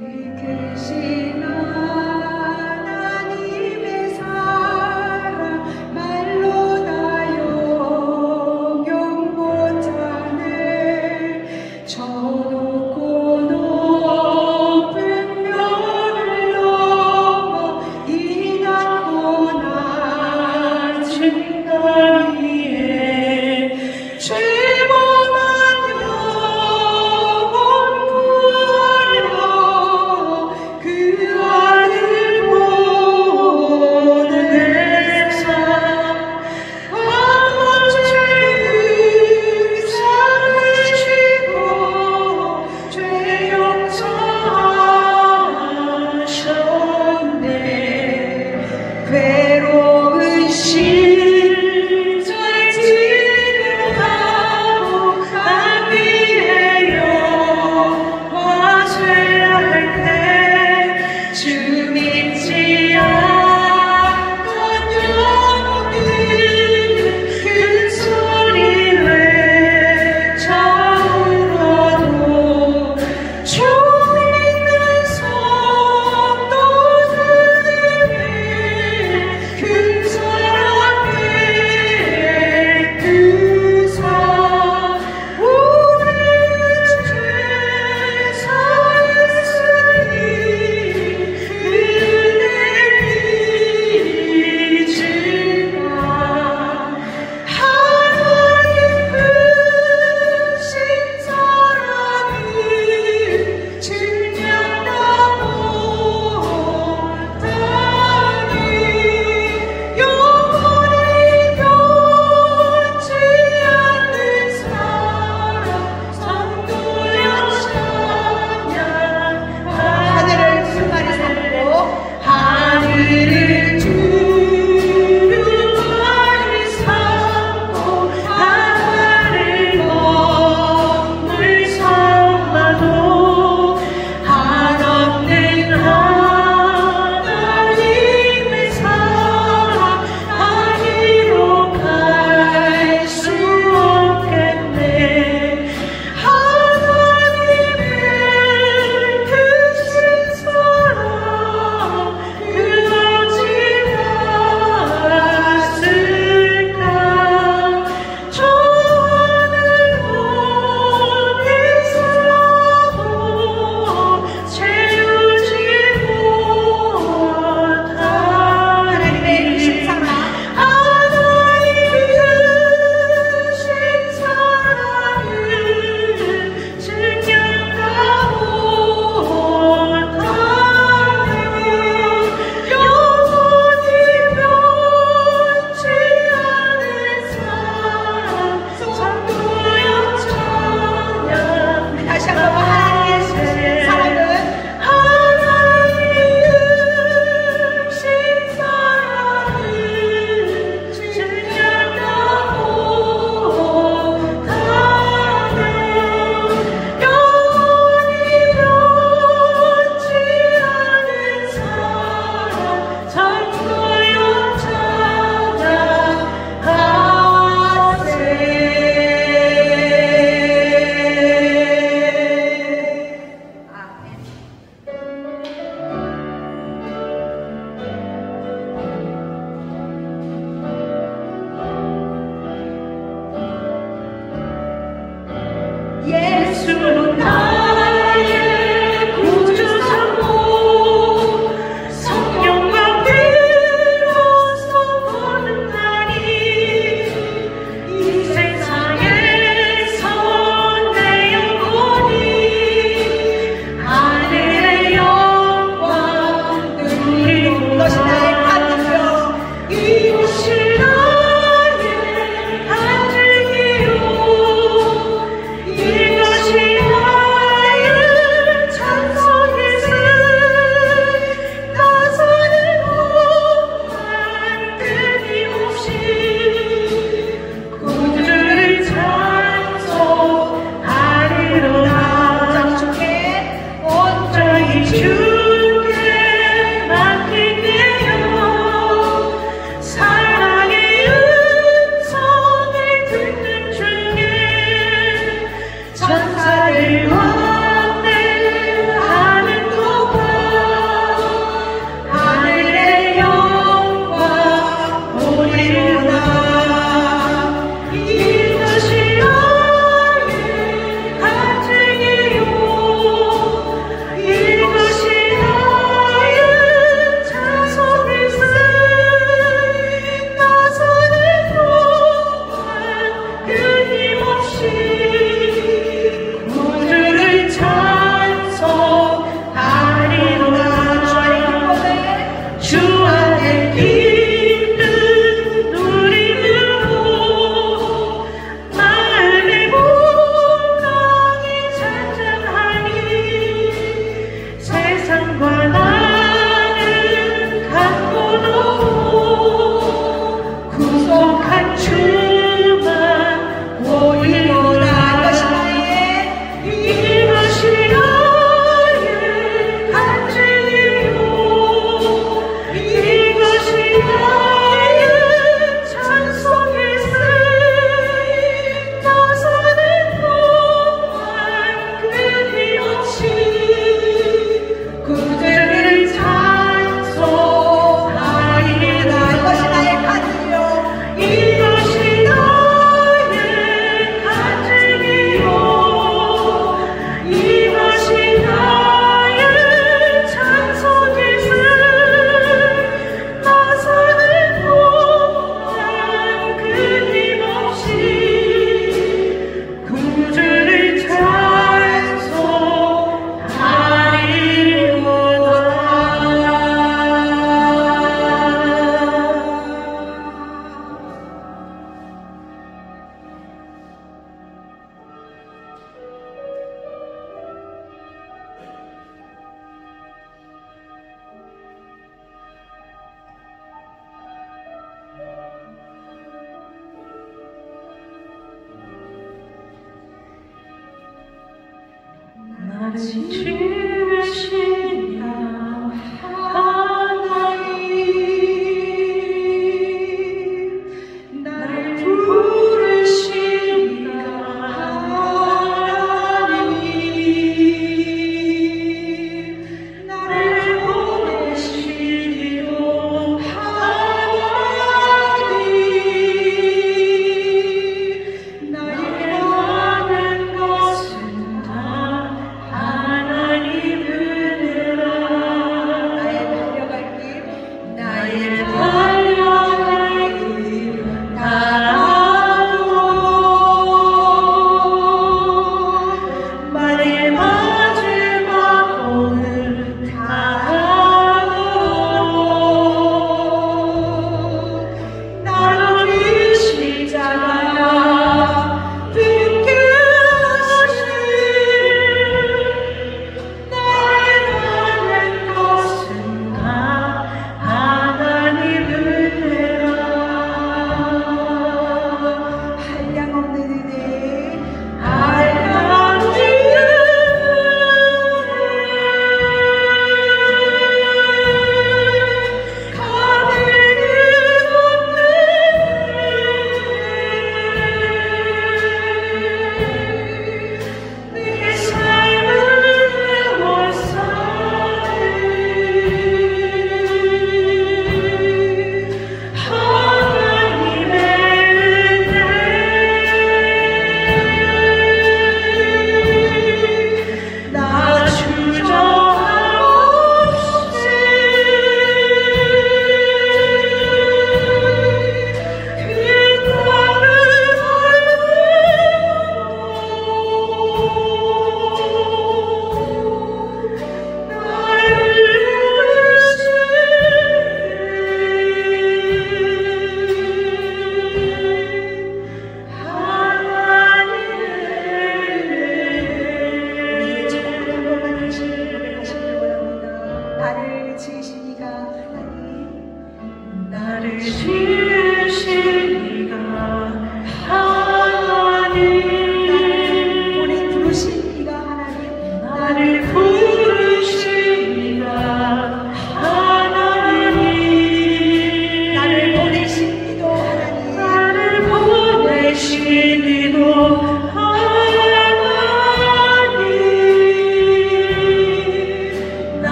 크신 하나님의 사랑 말로 다 영영 못하네. 저 높고 높은 별을 넘어 이 낮고 낮은 달 위에 죄범한 영혼 구하려 나의 많은 것은 다 하나님을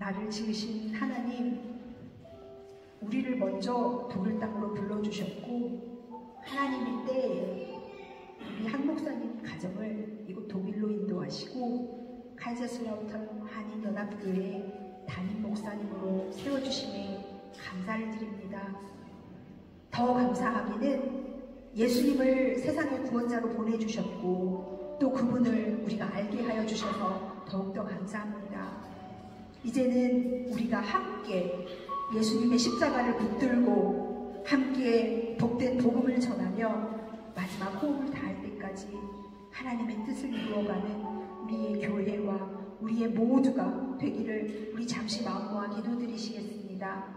나를 지으신 하나님, 우리를 먼저 독일 땅으로 불러주셨고 하나님일 때 우리 한 목사님 가정을 이곳 독일로 인도하시고 카이저슬라우터른 한인연합교회 담임 목사님으로 세워주심에 감사를 드립니다. 더 감사하기는 예수님을 세상의 구원자로 보내주셨고 또 그분을 우리가 알게 하여 주셔서 더욱더 감사합니다. 이제는 우리가 함께 예수님의 십자가를 붙들고 함께 복된 복음을 전하며 마지막 호흡을 다할 때까지 하나님의 뜻을 이루어가는 우리의 교회와 우리의 모두가 되기를 우리 잠시 마음 모아 기도드리시겠습니다.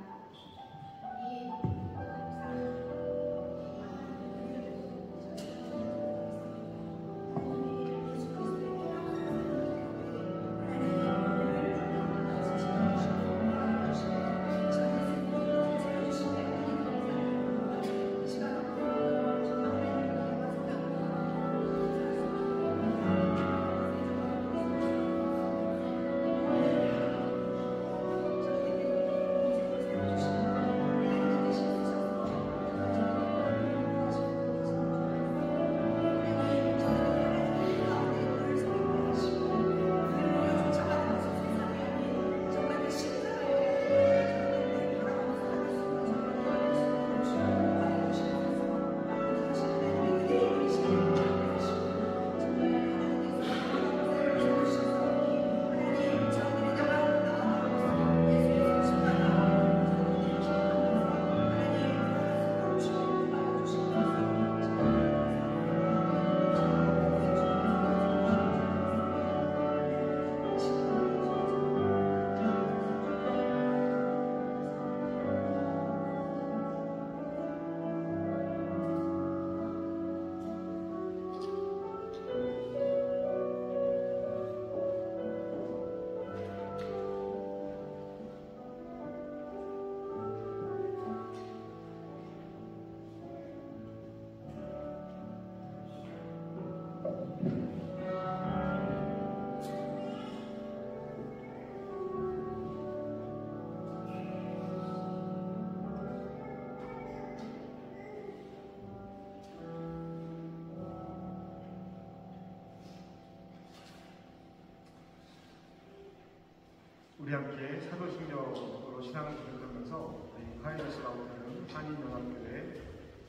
우리 함께 사도신경으로 신앙을 고백하면서 카이저슬라우터른 한인연합교회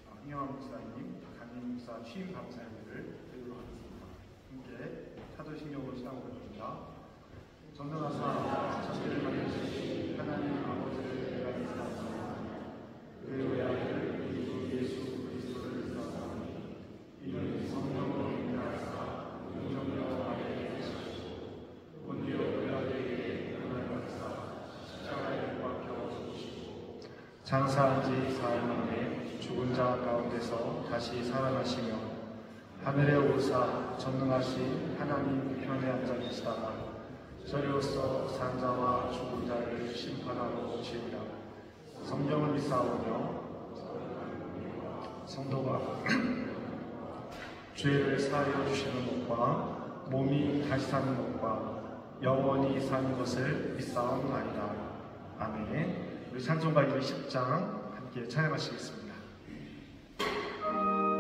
황영환 목사님, 담임 목사 취임 감사 예배를 드리도록 하겠습니다. 함께 사도신경으로 신앙을 고백합니다. 전능하사 천지를 만드신 하나님 아버지를 내가 믿사오니 그 외아들 우리 예수 그리스도를 믿사오니 이는 성령으로 인하사 공정령 아래 계시고 본디오 빌라도에게 십자가에 못 박혀 죽으시고 장사한 지 사흘 만에 죽은 자 가운데서 다시 살아나시며 하늘에 오르사 전능하신 하나님 우편에 앉아 계시다가 저리로서 산자와 죽은 자를 심판하러 오시리라. 성경을 믿사오며 성도가 죄를 사하여 주시는 것과 몸이 다시 사는 것과 영원히 사는 것을 믿사옵나이다. 아멘. 우리 찬송가 10장 함께 찬양하시겠습니다. Oh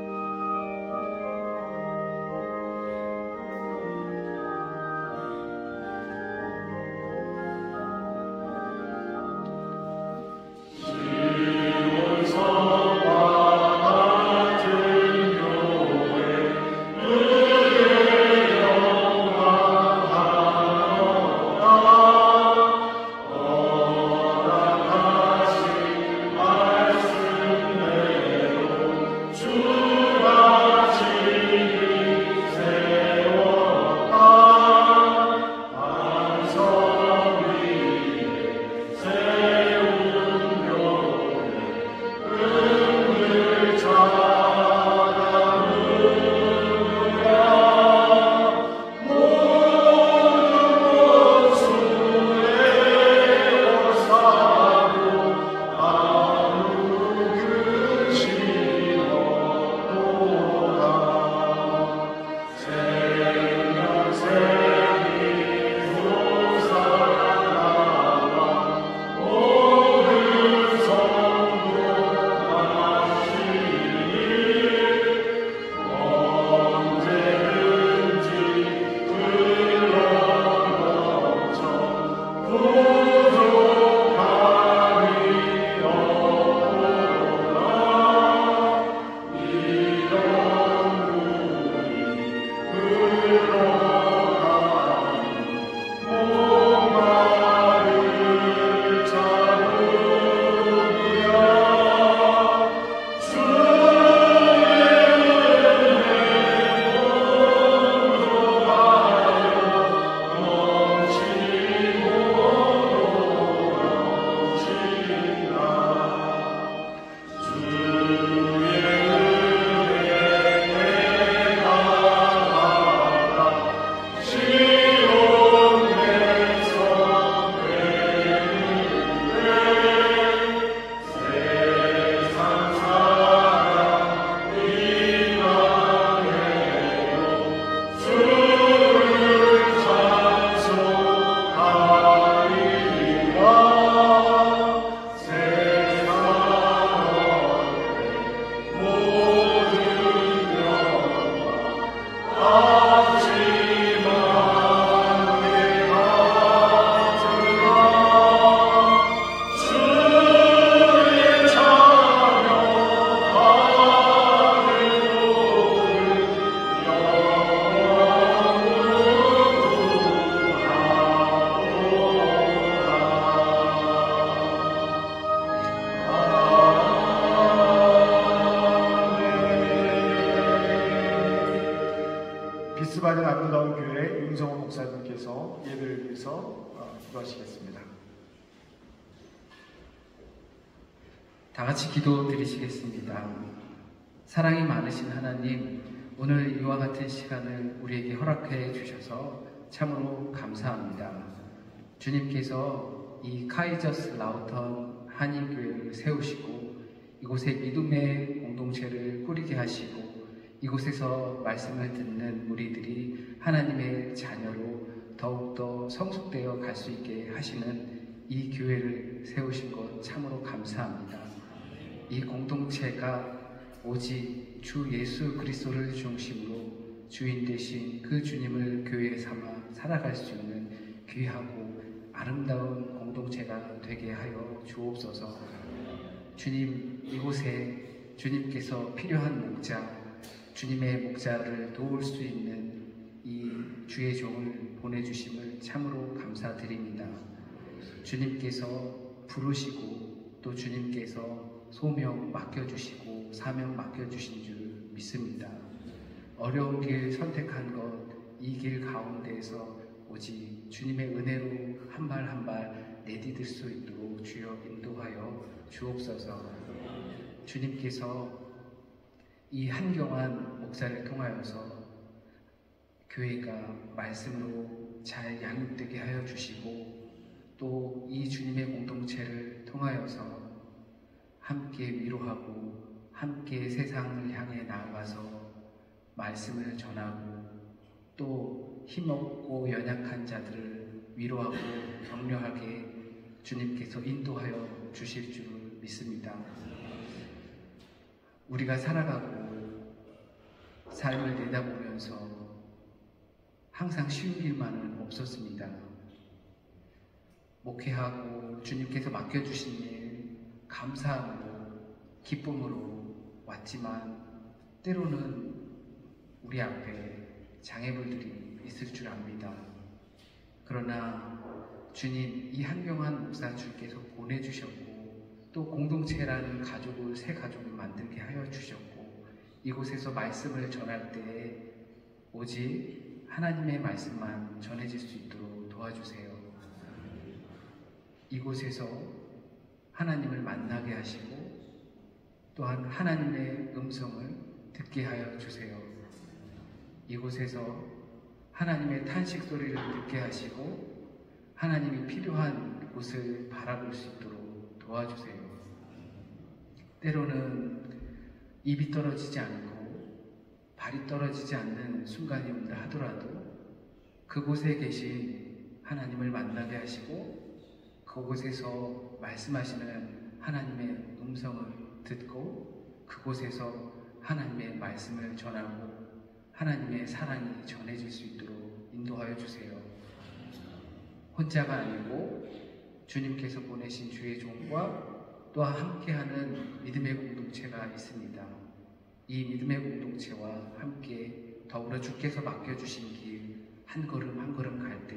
비스바른 아름다운 교회 윤성호 목사님께서 예배를 위해서 기도하시겠습니다. 다 같이 기도 드리시겠습니다. 사랑이 많으신 하나님, 오늘 이와 같은 시간을 우리에게 허락해 주셔서 참으로 감사합니다. 주님께서 이 카이저슬라우턴 한인교회를 세우시고 이곳에 믿음의 공동체를 꾸리게 하시고 이곳에서 말씀을 듣는 우리들이 하나님의 자녀로 더욱더 성숙되어 갈 수 있게 하시는 이 교회를 세우신 것 참으로 감사합니다. 이 공동체가 오직 주 예수 그리스도를 중심으로 주인 되신 그 주님을 교회 삼아 살아갈 수 있는 귀하고 아름다운 공동체가 되게 하여 주옵소서. 주님, 이곳에 주님께서 필요한 목자, 주님의 목자를 도울 수 있는 이 주의 종을 보내주심을 참으로 감사드립니다. 주님께서 부르시고 또 주님께서 소명 맡겨주시고 사명 맡겨주신 줄 믿습니다. 어려운 길 선택한 것, 이 길 가운데에서 오직 주님의 은혜로 한 발 한 발 내디딜 수 있도록 주여 인도하여 주옵소서. 주님께서 이 한경환 목사를 통하여서 교회가 말씀으로 잘 양육되게 하여 주시고 또 이 주님의 공동체를 통하여서 함께 위로하고 함께 세상을 향해 나아가서 말씀을 전하고 또 힘없고 연약한 자들을 위로하고 격려하게 주님께서 인도하여 주실 줄 믿습니다. 우리가 살아가고 삶을 내다보면서 항상 쉬운 길만은 없었습니다. 목회하고 주님께서 맡겨주신 일 감사함으로 기쁨으로 왔지만 때로는 우리 앞에 장애물들이 있을 줄 압니다. 그러나 주님, 이 한경환 목사 주께서 보내주셨고 또 공동체라는 가족을 새 가족을 만들게 하여 주셨고 이곳에서 말씀을 전할 때에 오직 하나님의 말씀만 전해질 수 있도록 도와주세요. 이곳에서 하나님을 만나게 하시고 또한 하나님의 음성을 듣게 하여 주세요. 이곳에서 하나님의 탄식 소리를 듣게 하시고 하나님이 필요한 곳을 바라볼 수 있도록 도와주세요. 때로는 입이 떨어지지 않고 발이 떨어지지 않는 순간이 온다 하더라도 그곳에 계신 하나님을 만나게 하시고 그곳에서 말씀하시는 하나님의 음성을 듣고 그곳에서 하나님의 말씀을 전하고 하나님의 사랑이 전해질 수 있도록 인도하여 주세요. 혼자가 아니고 주님께서 보내신 주의 종과 또한 함께하는 믿음의 공동체가 있습니다. 이 믿음의 공동체와 함께 더불어 주께서 맡겨주신 길 한 걸음 한 걸음 갈 때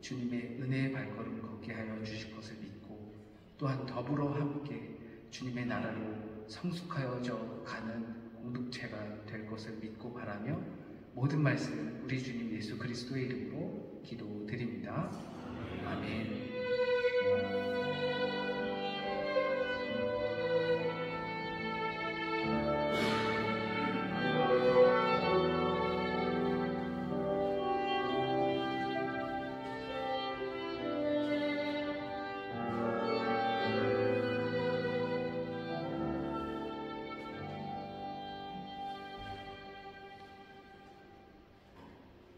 주님의 은혜의 발걸음 걷게 하여 주실 것을 믿고 또한 더불어 함께 주님의 나라로 성숙하여져 가는 공동체가 될 것을 믿고 바라며 모든 말씀 우리 주님 예수 그리스도의 이름으로 기도드립니다. 아멘.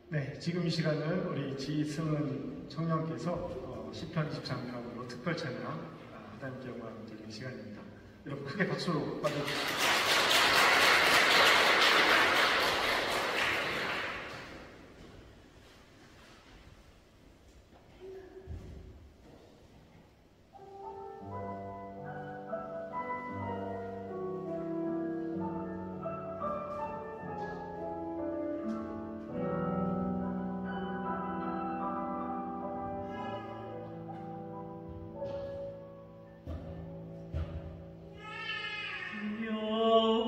네, 지금 이 시간은 우리 지승은 청년께서 시편 23편으로 특별 찬양 하나님께 영광 드리는 시간입니다. 여러분 크게 박수로 맞아주세요. 여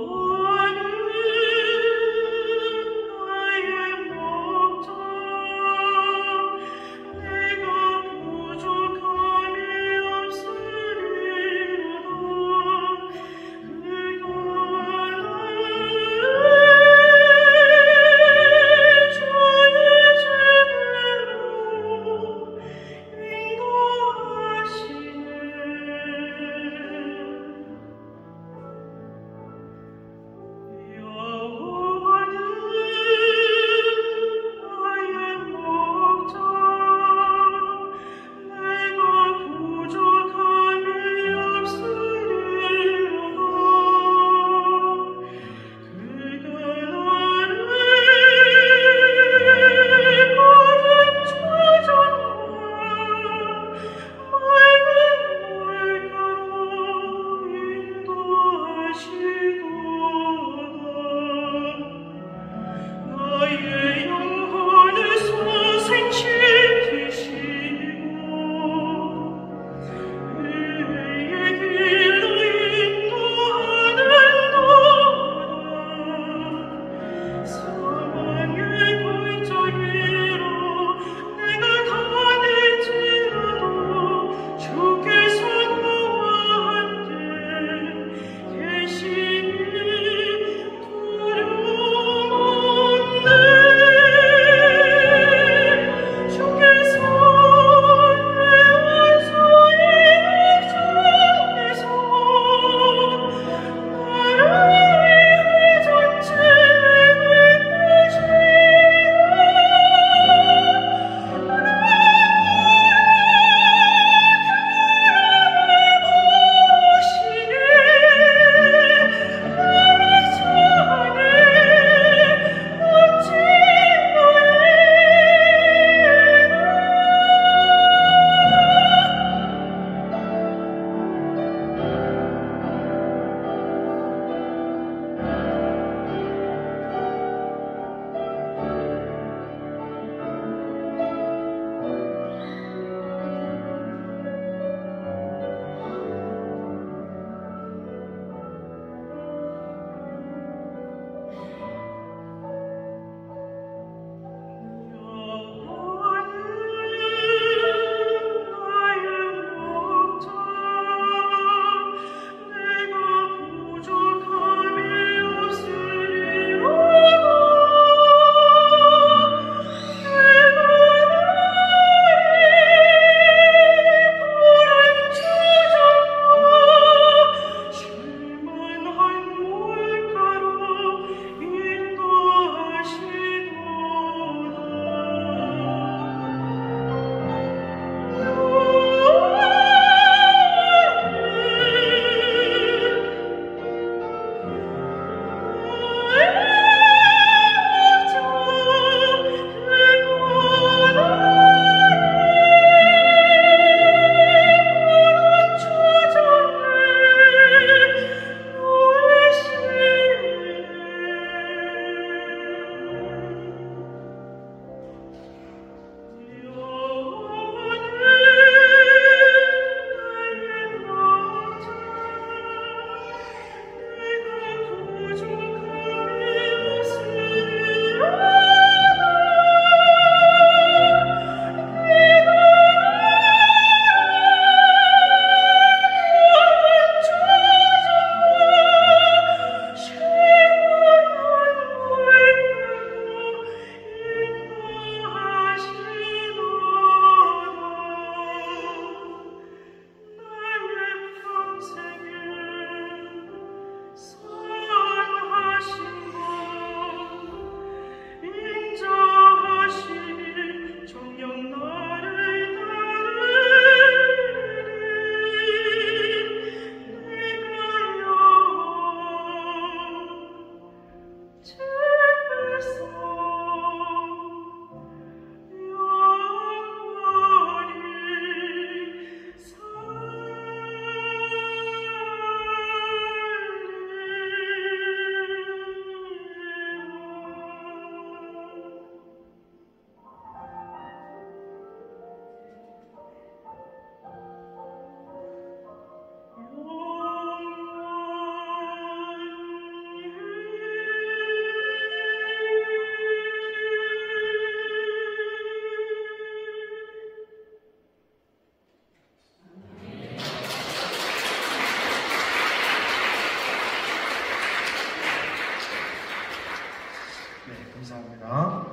감사합니다.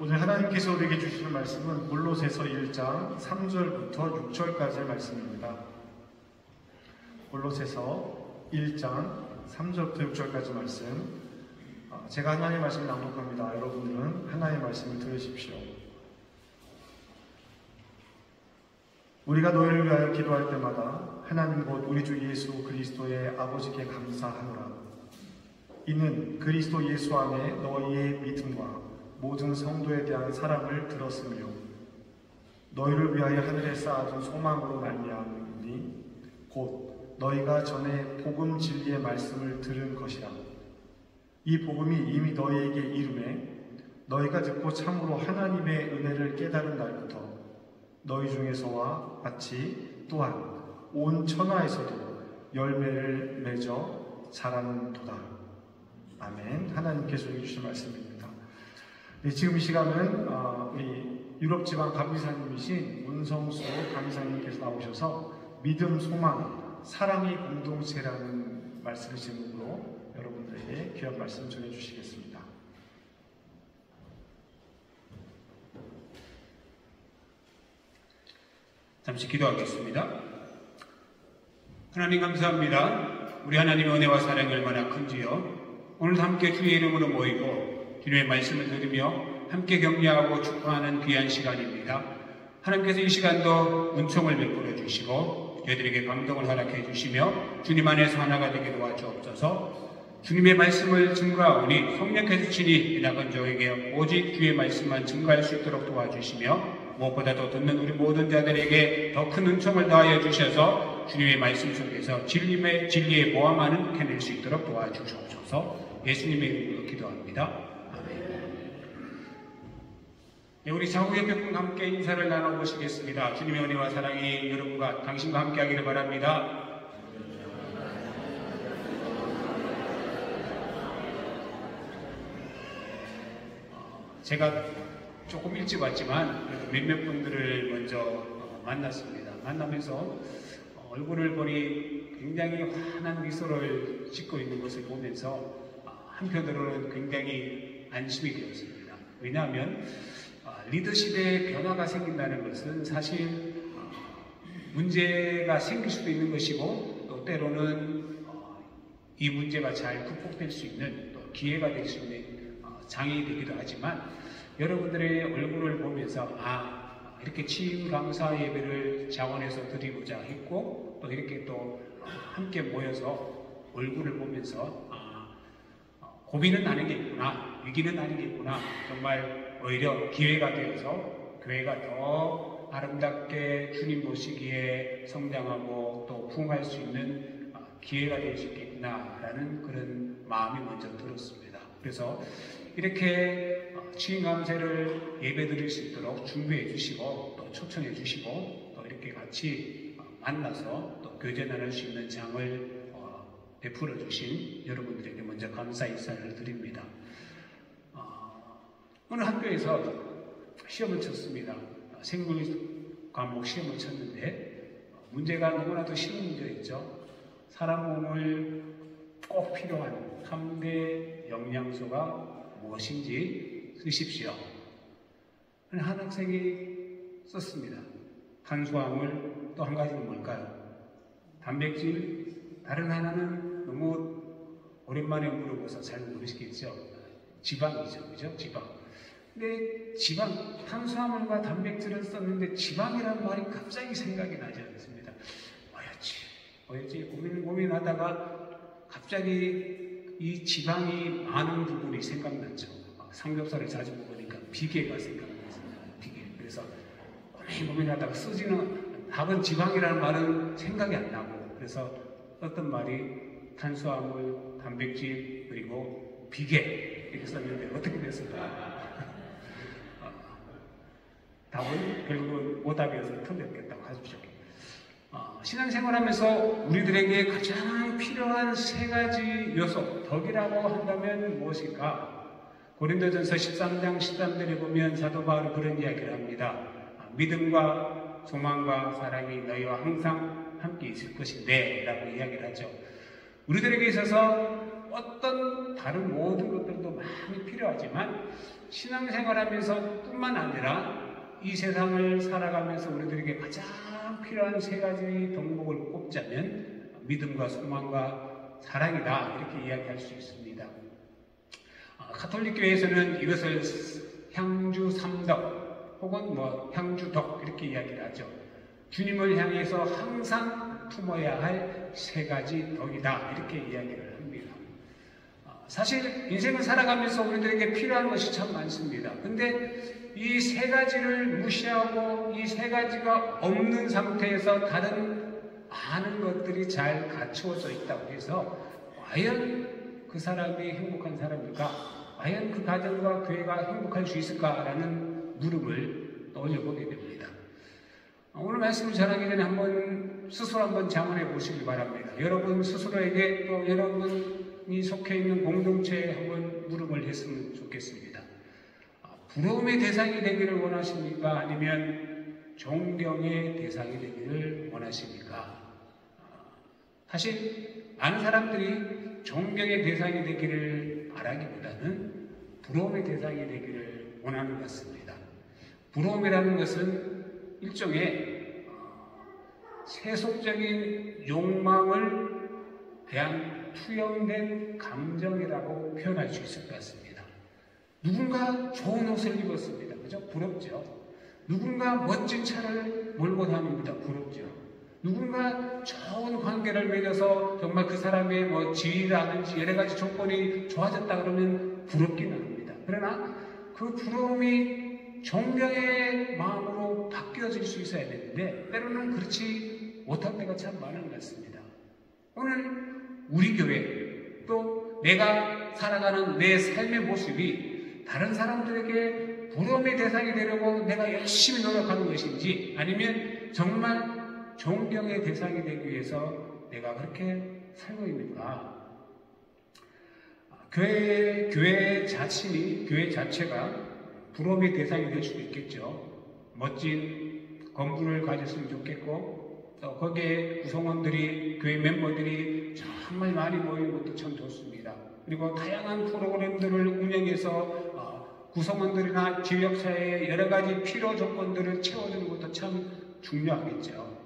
오늘 하나님께서 우리에게 주시는 말씀은 골로새서 1장 3절부터 6절까지의 말씀입니다. 골로새서 1장 3절부터 6절까지 말씀. 제가 하나님의 말씀을 낭독합니다. 여러분들은 하나님의 말씀을 들으십시오. 우리가 너희를 위하여 기도할 때마다 하나님 곧 우리 주 예수 그리스도의 아버지께 감사하노라. 이는 그리스도 예수 안에 너희의 믿음과 모든 성도에 대한 사랑을 들었으며 너희를 위하여 하늘에 쌓아둔 소망으로 말미암으니 곧 너희가 전에 복음 진리의 말씀을 들은 것이라. 이 복음이 이미 너희에게 이르매 너희가 듣고 참으로 하나님의 은혜를 깨달은 날부터 너희 중에서와 같이 또한 온 천하에서도 열매를 맺어 자라는도다. 아멘. 하나님께서 주신 말씀입니다. 지금 이 시간은 우리 유럽지방 감리사님이신 문성수 감리사님께서 나오셔서 믿음, 소망, 사랑의 공동체라는 말씀을 제목으로 여러분들에게 귀한 말씀 전해주시겠습니다. 잠시 기도하겠습니다. 하나님 감사합니다. 우리 하나님의 은혜와 사랑이 얼마나 큰지요. 오늘도 함께 주의 이름으로 모이고 주님의 말씀을 들으며 함께 격려하고 축복하는 귀한 시간입니다. 하나님께서 이 시간도 은총을 베풀어 주시고 저희들에게 감동을 허락해 주시며 주님 안에서 하나가 되게 도와주옵소서. 주님의 말씀을 증거하오니 성령께서 친히 나간 저에게 오직 주의 말씀만 증거할 수 있도록 도와주시며 무엇보다도 듣는 우리 모든 자들에게 더 큰 은총을 더하여 주셔서 주님의 말씀 속에서 진리의 모함만은 캐낼 수 있도록 도와주옵소서. 예수님의 이름으로 기도합니다. 네, 우리 좌우옆에 함께 인사를 나눠보시겠습니다. 주님의 은혜와 사랑이 여러분과 당신과 함께 하기를 바랍니다. 제가 조금 일찍 왔지만 몇몇 분들을 먼저 만났습니다. 만나면서 얼굴을 보니 굉장히 환한 미소를 짓고 있는 것을 보면서 한편으로는 굉장히 안심이 되었습니다. 왜냐하면 리더십에 변화가 생긴다는 것은 사실 문제가 생길 수도 있는 것이고 또 때로는 이 문제가 잘 극복될 수 있는 또 기회가 될 수 있는 장이 되기도 하지만 여러분들의 얼굴을 보면서 이렇게 취임 감사 예배를 자원해서 드리고자 했고 또 이렇게 또 함께 모여서 얼굴을 보면서 고민은 아닌 게 있구나, 위기는 아닌 게 있구나, 정말 오히려 기회가 되어서 교회가 더 아름답게 주님 보시기에 성장하고 또 부흥할 수 있는 기회가 될 수 있겠구나라는 그런 마음이 먼저 들었습니다. 그래서 이렇게 취임감사를 예배드릴 수 있도록 준비해 주시고 또 초청해 주시고 또 이렇게 같이 만나서 또 교제 나눌 수 있는 장을 베풀어 주신 여러분들에게 먼저 감사 인사를 드립니다. 어느 학교에서 시험을 쳤습니다. 생물 과목 시험을 쳤는데 문제가 너무나도 쉬운 문제였죠. 사람 몸을 꼭 필요한 3대 영양소가 무엇인지 쓰십시오. 한 학생이 썼습니다. 탄수화물, 또 한 가지는 뭘까요? 단백질, 다른 하나는 너무 오랜만에 물어봐서 잘 모르시겠죠? 지방이죠, 그죠? 지방. 근데 지방, 탄수화물과 단백질을 썼는데 지방이라는 말이 갑자기 생각이 나지 않습니다. 뭐였지? 고민하다가 갑자기 이 지방이 많은 부분이 생각났죠. 삼겹살을 자주 먹으니까 비계가 생각났습니다. 비계. 그래서 고민하다가 답은 지방이라는 말은 생각이 안 나고 그래서 어떤 말이 탄수화물, 단백질, 그리고 비계 이렇게 썼는데 어떻게 됐을까? 답은 결국은 오답이어서 틀렸겠다고 하십시오. 신앙생활하면서 우리들에게 가장 필요한 세 가지 요소, 덕이라고 한다면 무엇일까? 고린도전서 13장 13절에 보면 사도 바울은 그런 이야기를 합니다. 믿음과 소망과 사랑이 너희와 항상 함께 있을 것인데 라고 이야기를 하죠. 우리들에게 있어서 어떤 다른 모든 것들도 많이 필요하지만 신앙생활하면서 뿐만 아니라 이 세상을 살아가면서 우리들에게 가장 필요한 세 가지 덕목을 꼽자면 믿음과 소망과 사랑이다, 이렇게 이야기할 수 있습니다. 가톨릭 교회에서는 이것을 향주 삼덕 혹은 향주덕 이렇게 이야기를 하죠. 주님을 향해서 항상 품어야 할 세 가지 덕이다, 이렇게 이야기를 합니다. 사실 인생을 살아가면서 우리들에게 필요한 것이 참 많습니다. 근데 이 세 가지를 무시하고 이 세 가지가 없는 상태에서 다른 많은 것들이 잘 갖추어져 있다고 해서 과연 그 사람이 행복한 사람일까? 과연 그 가정과 교회가 행복할 수 있을까라는 물음을 떠올려보게 됩니다. 오늘 말씀을 전하기 전에 스스로 한번 자문해 보시기 바랍니다. 여러분 스스로에게 또 여러분이 속해 있는 공동체에 한번 물음을 했으면 좋겠습니다. 부러움의 대상이 되기를 원하십니까? 아니면 존경의 대상이 되기를 원하십니까? 사실 많은 사람들이 존경의 대상이 되기를 바라기보다는 부러움의 대상이 되기를 원하는 것 같습니다. 부러움이라는 것은 일종의 세속적인 욕망을 대한 투영된 감정이라고 표현할 수 있을 것 같습니다. 누군가 좋은 옷을 입었습니다. 그죠? 부럽죠. 누군가 멋진 차를 몰고 다닙니다. 부럽죠. 누군가 좋은 관계를 맺어서 정말 그 사람의 지위라든지 여러 가지 조건이 좋아졌다 그러면 부럽기는 합니다. 그러나 그 부러움이 존경의 마음으로 바뀌어질 수 있어야 되는데 때로는 그렇지 못할 때가 참 많은 것 같습니다. 오늘 우리 교회 또 내가 살아가는 내 삶의 모습이 다른 사람들에게 부러움의 대상이 되려고 내가 열심히 노력하는 것인지 아니면 정말 존경의 대상이 되기 위해서 내가 그렇게 살고 있는가? 교회 자체가 부러움의 대상이 될 수도 있겠죠. 멋진 건물을 가졌으면 좋겠고 또 거기에 구성원들이 교회 멤버들이 정말 많이 모이는 것도 참 좋습니다. 그리고 다양한 프로그램들을 운영해서 구성원들이나 지역사회의 여러 가지 필요 조건들을 채워주는 것도 참 중요하겠죠.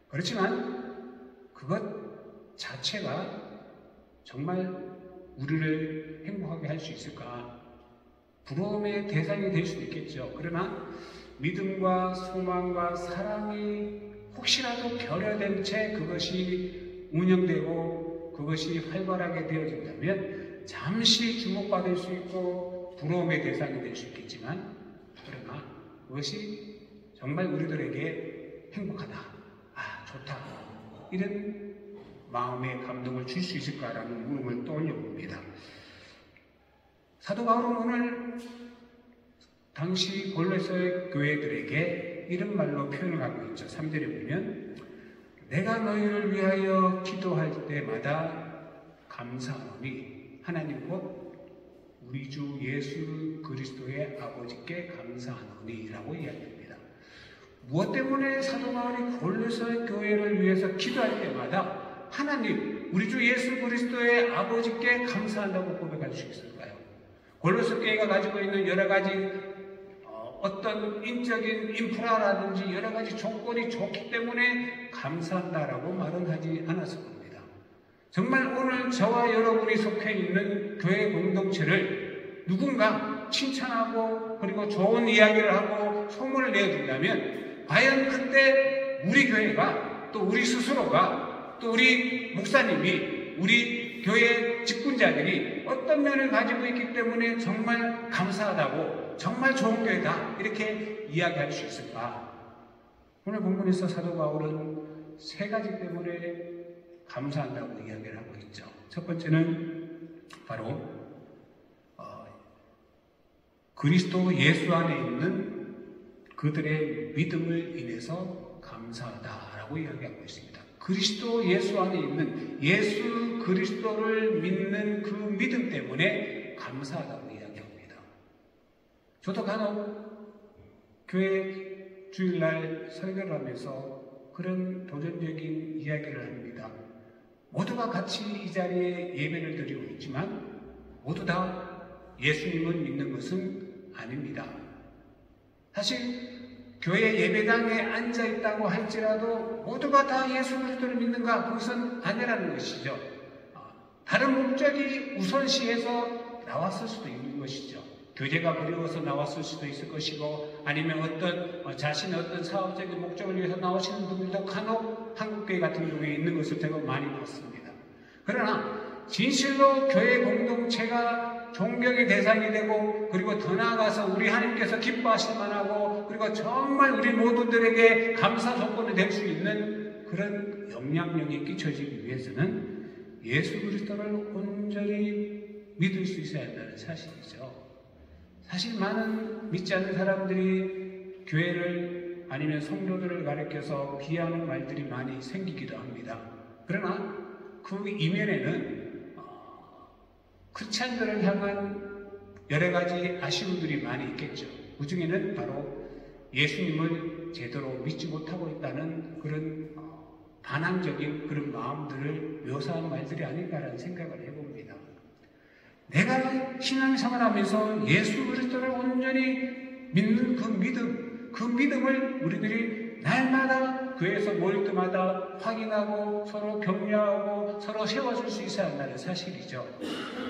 그렇지만 그것 자체가 정말 우리를 행복하게 할 수 있을까? 부러움의 대상이 될 수도 있겠죠. 그러나 믿음과 소망과 사랑이 혹시라도 결여된 채 그것이 운영되고 그것이 활발하게 되어진다면 잠시 주목받을 수 있고 부러움의 대상이 될 수 있겠지만 그러나 그것이 정말 우리들에게 행복하다, 좋다 이런 마음의 감동을 줄 수 있을까라는 물음을 떠올려 봅니다. 사도 바울은 오늘 당시 골로새 교회들에게 이런 말로 표현을 하고 있죠. 3절에 보면 내가 너희를 위하여 기도할 때마다 감사하노니 하나님 곧 우리 주 예수 그리스도의 아버지께 감사하노니 라고 이야기합니다. 무엇 때문에 사도 바울이 골로새 교회를 위해서 기도할 때마다 하나님 우리 주 예수 그리스도의 아버지께 감사한다고 고백할 수 있을까요? 골로새 교회가 가지고 있는 여러 가지 어떤 인적인 인프라라든지 여러 가지 조건이 좋기 때문에 감사한다라고 말은 하지 않았을 겁니다. 정말 오늘 저와 여러분이 속해 있는 교회 공동체를 누군가 칭찬하고 그리고 좋은 이야기를 하고 소문을 내어준다면 과연 그때 우리 교회가 또 우리 스스로가 또 우리 목사님이 우리 교회 직분자들이 어떤 면을 가지고 있기 때문에 정말 감사하다고 정말 좋은 교회다 이렇게 이야기할 수 있을까? 오늘 본문에서 사도 바울은 세 가지 때문에 감사한다고 이야기를 하고 있죠. 첫 번째는 바로 그리스도 예수 안에 있는 그들의 믿음을 인해서 감사하다라고 이야기하고 있습니다. 그리스도 예수 안에 있는 예수 그리스도를 믿는 그 믿음 때문에 감사하다고 이야기합니다. 저도 간혹 교회 주일날 설교를 하면서 그런 도전적인 이야기를 합니다. 모두가 같이 이 자리에 예배를 드리고 있지만 모두 다 예수님을 믿는 것은 아닙니다. 사실 교회 예배당에 앉아 있다고 할지라도 모두가 다 예수 그리스도를 믿는가? 그것은 아니라는 것이죠. 다른 목적이 우선시해서 나왔을 수도 있는 것이죠. 교제가 그리워서 나왔을 수도 있을 것이고, 아니면 어떤 자신의 어떤 사업적인 목적을 위해서 나오시는 분들도 간혹 한국교회 같은 경우에 있는 것을 제가 많이 봤습니다. 그러나 진실로 교회 공동체가 존경의 대상이 되고, 그리고 더 나아가서 우리 하나님께서 기뻐하실 만하고, 그리고 정말 우리 모두들에게 감사 조건이 될 수 있는 그런 영향력이 끼쳐지기 위해서는 예수 그리스도를 온전히 믿을 수 있어야 한다는 사실이죠. 사실 많은 믿지 않는 사람들이 교회를 아니면 성도들을 가리켜서 비하하는 말들이 많이 생기기도 합니다. 그러나 그 이면에는 크리스찬들을 향한 여러 가지 아쉬움들이 많이 있겠죠. 그 중에는 바로 예수님을 제대로 믿지 못하고 있다는 그런 반항적인 그런 마음들을 묘사한 말들이 아닌가라는 생각을 해봅니다. 내가 신앙생활 하면서 예수 그리스도를 온전히 믿는 그 믿음을 우리들이 날마다 교회에서 모일 때마다 확인하고 서로 격려하고 서로 세워줄 수 있어야 한다는 사실이죠.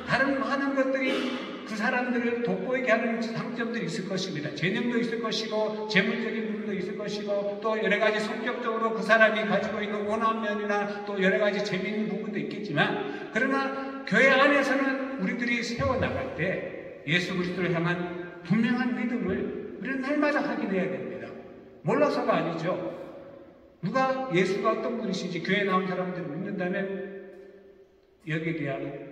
다른 많은 것들이 그 사람들을 돋보이게 하는 장점들이 있을 것입니다. 재능도 있을 것이고 재물적인 부분도 있을 것이고 또 여러 가지 성격적으로 그 사람이 가지고 있는 원한 면이나 또 여러 가지 재미있는 부분도 있겠지만, 그러나 교회 안에서는 우리들이 세워나갈 때 예수 그리스도를 향한 분명한 믿음을 우리는 날마다 확인해야 됩니다. 몰라서가 아니죠. 누가 예수가 어떤 분이신지 교회에 나온 사람들을 믿는다면 여기에 대한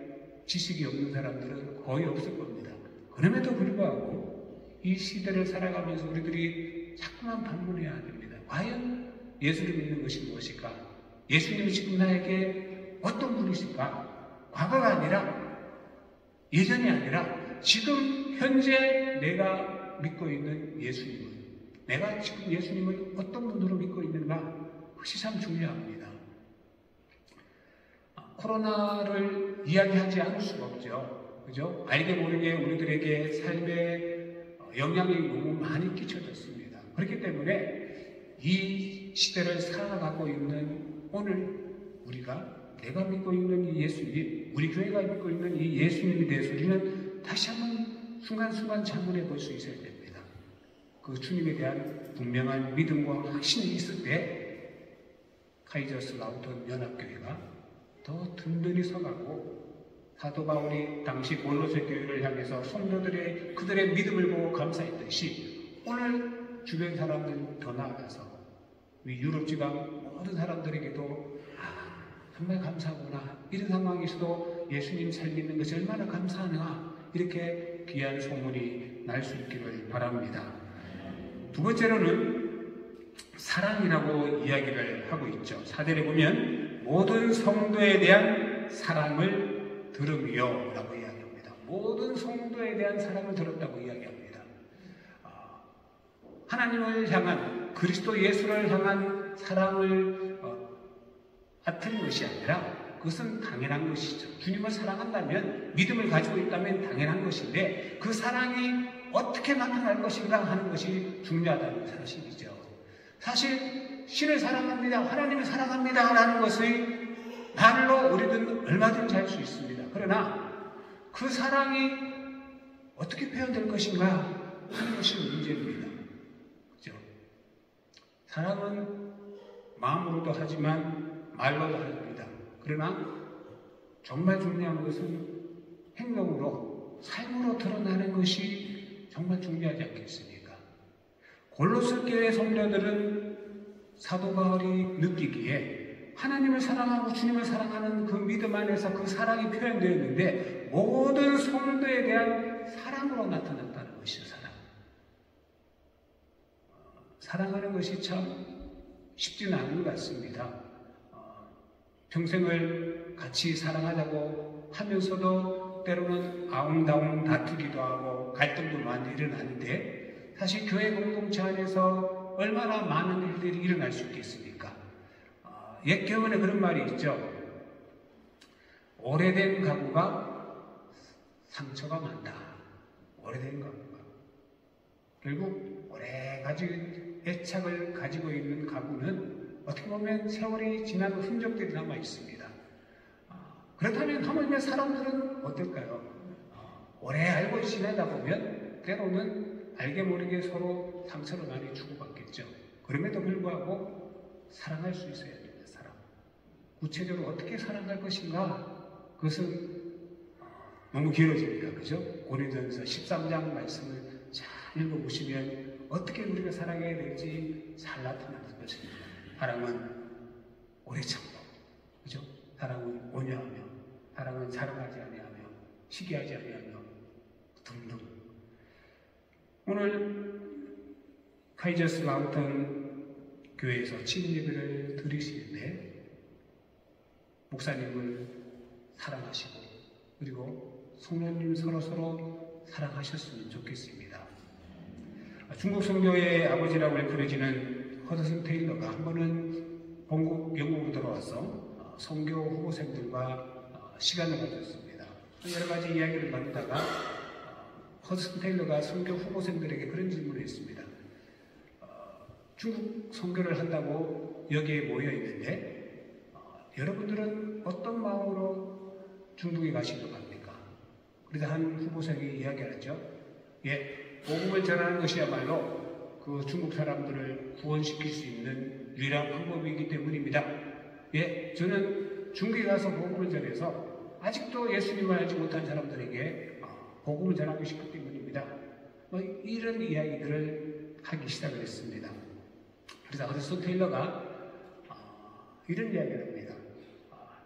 지식이 없는 사람들은 거의 없을 겁니다. 그럼에도 불구하고 이 시대를 살아가면서 우리들이 자꾸만 반문해야 됩니다. 과연 예수를 믿는 것이 무엇일까? 예수님이 지금 나에게 어떤 분이실까? 과거가 아니라, 예전이 아니라 지금 현재 내가 믿고 있는 예수님을, 내가 지금 예수님을 어떤 분으로 믿고 있는가? 그것이 참 중요합니다. 코로나를 이야기하지 않을 수가 없죠. 그죠? 알게 모르게 우리들에게 삶에 영향이 너무 많이 끼쳐졌습니다. 그렇기 때문에 이 시대를 살아가고 있는 오늘 내가 믿고 있는 이 예수님, 우리 교회가 믿고 있는 이 예수님에 대해서 우리는 다시 한번 순간순간 자문해 볼 수 있어야 됩니다. 그 주님에 대한 분명한 믿음과 확신이 있을 때 카이저슬라우턴 연합교회가 더 든든히 서가고, 사도 바울이 당시 골로새 교회를 향해서 성도들의 그들의 믿음을 보고 감사했듯이 오늘 주변 사람들 더 나아가서 우리 유럽 지방 모든 사람들에게도 정말 감사하구나, 이런 상황에서도 예수님 잘 믿는 것이 얼마나 감사하나, 이렇게 귀한 소문이 날 수 있기를 바랍니다. 두 번째로는 사랑이라고 이야기를 하고 있죠. 4절에 보면 모든 성도에 대한 사랑을 들음이요 라고 이야기합니다. 모든 성도에 대한 사랑을 들었다고 이야기합니다. 하나님을 향한, 그리스도 예수를 향한 사랑을 아트린 것이 아니라 그것은 당연한 것이죠. 주님을 사랑한다면, 믿음을 가지고 있다면 당연한 것인데, 그 사랑이 어떻게 나타날 것인가 하는 것이 중요하다는 사실이죠. 사실 신을 사랑합니다, 하나님을 사랑합니다 라는 것을 말로 우리는 얼마든지 할 수 있습니다. 그러나 그 사랑이 어떻게 표현될 것인가 하는 것이 문제입니다. 그죠? 사랑은 마음으로도 하지만 말로도 합니다. 그러나 정말 중요한 것은 행동으로, 삶으로 드러나는 것이 정말 중요하지 않겠습니까? 골로새 교회 성도들은 사도 바울이 느끼기에 하나님을 사랑하고 주님을 사랑하는 그 믿음 안에서 그 사랑이 표현되었는데, 모든 성도에 대한 사랑으로 나타났다는 것이죠. 사랑하는 것이 참 쉽지는 않은 것 같습니다. 평생을 같이 사랑하자고 하면서도 때로는 아웅다웅 다투기도 하고 갈등도 많이 일어나는데, 사실 교회 공동체 안에서 얼마나 많은 일들이 일어날 수 있겠습니까? 옛 교훈에 그런 말이 있죠. 오래된 가구가 상처가 많다. 오래된 가구가. 결국 오래 가지고 애착을 가지고 있는 가구는 어떻게 보면 세월이 지난 흔적들이 남아 있습니다. 그렇다면 하물며 사람들은 어떨까요? 오래 알고 지내다 보면 때로는 알게 모르게 서로 상처를 많이 주고받겠죠. 그럼에도 불구하고 사랑할 수 있어야 됩니다. 사랑. 구체적으로 어떻게 사랑할 것인가? 그것은 너무 길어집니다. 그죠? 고린도전서 13장 말씀을 잘 읽어보시면 어떻게 우리가 사랑해야 될지 잘 나타나는 것입니다. 사랑은 오래 참고, 그죠? 사랑은 온유하며, 사랑은 자랑하지 아니하며, 시기하지 아니하며, 등등. 오늘 카이저스 마운틴 교회에서 친인 예배를 드리시는데 목사님을 사랑하시고 그리고 성도님 서로 사랑하셨으면 좋겠습니다. 중국 선교의 아버지라고 일컬어지는 허드슨 테일러가 한 번은 본국 영국으로 들어와서 선교 후보생들과 시간을 가졌습니다. 여러 가지 이야기를 나누다가 허드슨 테일러가 선교 후보생들에게 그런 질문을 했습니다. 중국 선교를 한다고 여기에 모여 있는데 여러분들은 어떤 마음으로 중국에 가시려고 합니까? 그래서 한 후보생이 이야기하죠. 예, 복음을 전하는 것이야말로 그 중국 사람들을 구원시킬 수 있는 유일한 방법이기 때문입니다. 예, 저는 중국에 가서 복음을 전해서 아직도 예수님을 알지 못한 사람들에게 복음을 전하고 싶기 때문입니다. 이런 이야기들을 하기 시작을 했습니다. 그래서 허드슨 테일러가 이런 이야기를 합니다.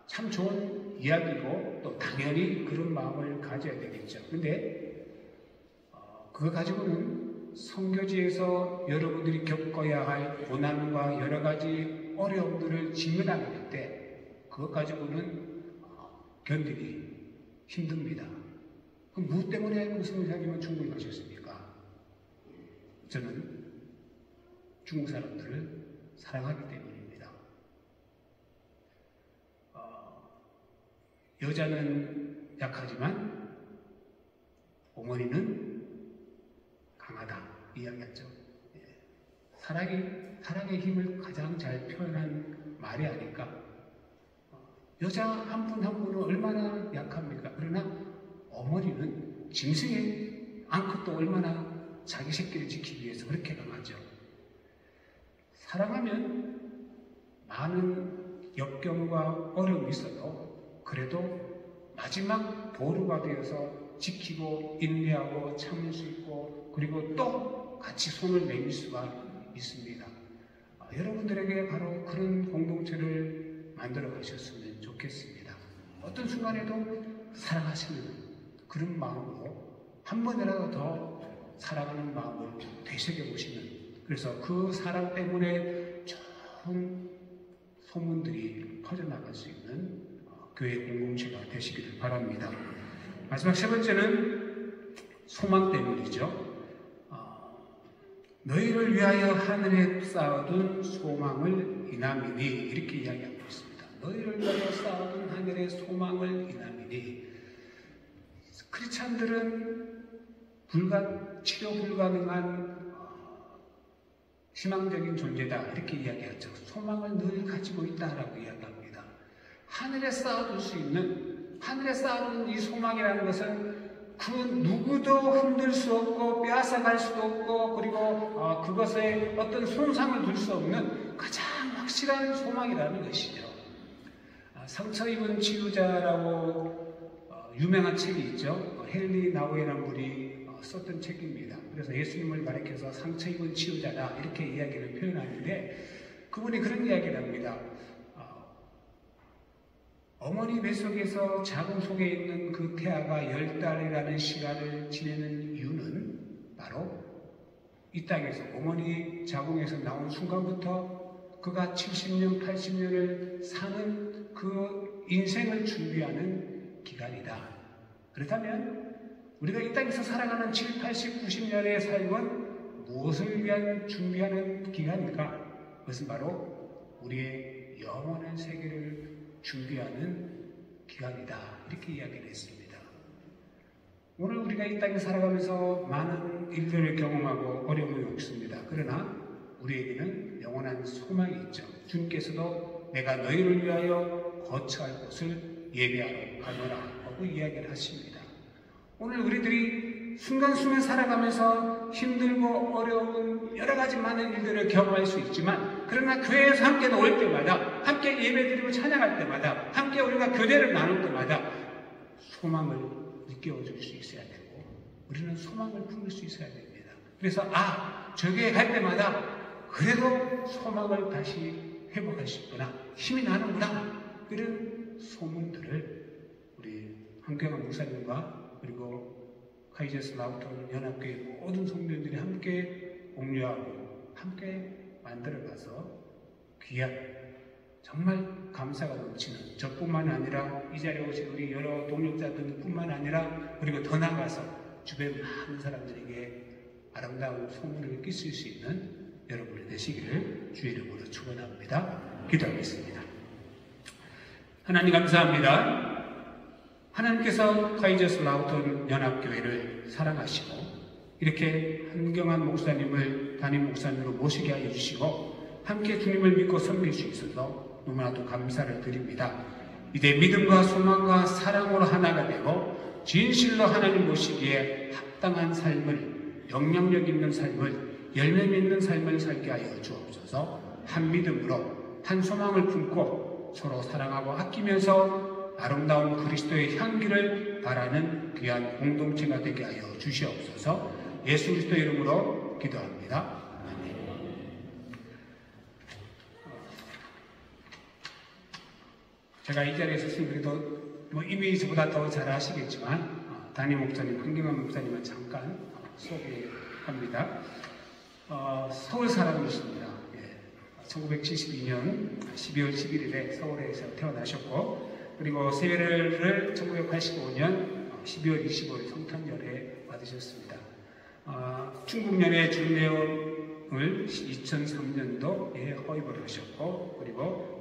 참 좋은 이야기고 또 당연히 그런 마음을 가져야 되겠죠. 근데 그거 가지고는 선교지에서 여러분들이 겪어야 할 고난과 여러 가지 어려움들을 직면하게 될 때 그것 가지고는 견디기 힘듭니다. 그럼 무엇 때문에 무슨 이사님은 중국에 가셨습니까? 저는 중국 사람들을 사랑하기 때문입니다. 여자는 약하지만 어머니는 강하다 이야기했죠. 사랑의 힘을 가장 잘 표현한 말이 아닐까. 여자 한 분 한 분은 얼마나 약합니까? 그러나 어머니는 짐승에 안고 또 얼마나 자기 새끼를 지키기 위해서 그렇게 강하죠. 사랑하면 많은 역경과 어려움이 있어도 그래도 마지막 보루가 되어서 지키고 인내하고 참을 수 있고 그리고 또 같이 손을 내밀 수가 있습니다. 여러분들에게 바로 그런 공동체를 만들어 가셨으면 좋겠습니다. 어떤 순간에도 사랑하시는 그런 마음으로 한 번이라도 더 사랑하는 마음을 되새겨보시는 그래서 그 사랑 때문에 좋은 소문들이 퍼져나갈 수 있는 교회 공동체가 되시기를 바랍니다. 마지막 세 번째는 소망 때문이죠. 너희를 위하여 하늘에 쌓아둔 소망을 이남이니 이렇게 이야기하고 있습니다. 너희를 위하여 쌓아둔 하늘의 소망을 이남이니 크리스찬들은 치료 불가능한 희망적인 존재다 이렇게 이야기하죠. 소망을 늘 가지고 있다라고 이야기합니다. 하늘에 쌓아둘 수 있는 하늘에 쌓아둔 이 소망이라는 것은 그 누구도 흔들 수 없고 빼앗아갈 수도 없고 그리고 그것에 어떤 손상을 줄 수 없는 가장 확실한 소망이라는 것이죠. 상처 입은 치유자라고 유명한 책이 있죠. 헨리 나우에라는 분이 썼던 책입니다. 그래서 예수님을 가리켜서 상처 입은 치유자다 이렇게 이야기를 표현하는데 그분이 그런 이야기를 합니다. 어머니 뱃속에서 자궁 속에 있는 그 태아가 10달이라는 시간을 지내는 이유는 바로 이 땅에서 어머니 자궁에서 나온 순간부터 그가 70년, 80년을 사는 그 인생을 준비하는 기간이다. 그렇다면 우리가 이 땅에서 살아가는 7, 80, 90년의 삶은 무엇을 위한 준비하는 기간일까? 그것은 바로 우리의 영원한 세계를 준비하는 기간이다. 이렇게 이야기를 했습니다. 오늘 우리가 이 땅에 살아가면서 많은 일들을 경험하고 어려움이 없습니다. 그러나 우리에게는 영원한 소망이 있죠. 주님께서도 내가 너희를 위하여 거처할 곳을 예비하러 가노라 하고 이야기를 하십니다. 오늘 우리들이 순간순간 살아가면서 힘들고 어려운 여러 가지 많은 일들을 경험할 수 있지만, 그러나 교회에서 함께 나올 때마다, 함께 예배드리고 찬양할 때마다, 함께 우리가 교대를 나눌 때마다 소망을 일깨워줄 수 있어야 되고, 우리는 소망을 품을 수 있어야 됩니다. 그래서 저 교회 갈 때마다 그래도 소망을 다시 회복할 수 있구나, 힘이 나는구나, 이런 소문들을 우리 한경환 목사님과 그리고 카이제스 라우턴 연합교회 모든 성도들이 함께 공유하고 함께 만들어가서 귀한, 정말 감사가 넘치는, 저뿐만 아니라 이 자리에 오신 우리 여러 동역자들뿐만 아니라, 그리고 더 나아가서 주변 많은 사람들에게 아름다운 소문을 끼칠 수 있는 여러분이 되시기를 주의 이름으로 축원합니다. 기도하겠습니다. 하나님 감사합니다. 하나님께서 카이제스 라우턴 연합교회를 사랑하시고 이렇게 한경환 목사님을 담임 목사님으로 모시게 하여 주시고 함께 주님을 믿고 섬길 수 있어서 너무나도 감사를 드립니다. 이제 믿음과 소망과 사랑으로 하나가 되고 진실로 하나님 모시기에 합당한 삶을, 영향력 있는 삶을, 열매 맺는 삶을 살게 하여 주옵소서. 한 믿음으로 한 소망을 품고 서로 사랑하고 아끼면서 아름다운 그리스도의 향기를 바라는 귀한 공동체가 되게 하여 주시옵소서. 예수 그리스도 이름으로 기도합니다. 아멘. 제가 이 자리에 있었으면 그래도 이미 저보다 더 잘 아시겠지만 담임 목사님, 한경환 목사님은 잠깐 소개합니다. 서울 사람이십니다. 1972년 12월 11일에 서울에서 태어나셨고, 그리고 세례를 1985년 12월 25일 성탄절에 받으셨습니다. 충북연의 준내원을 2003년도에 허입을 하셨고, 그리고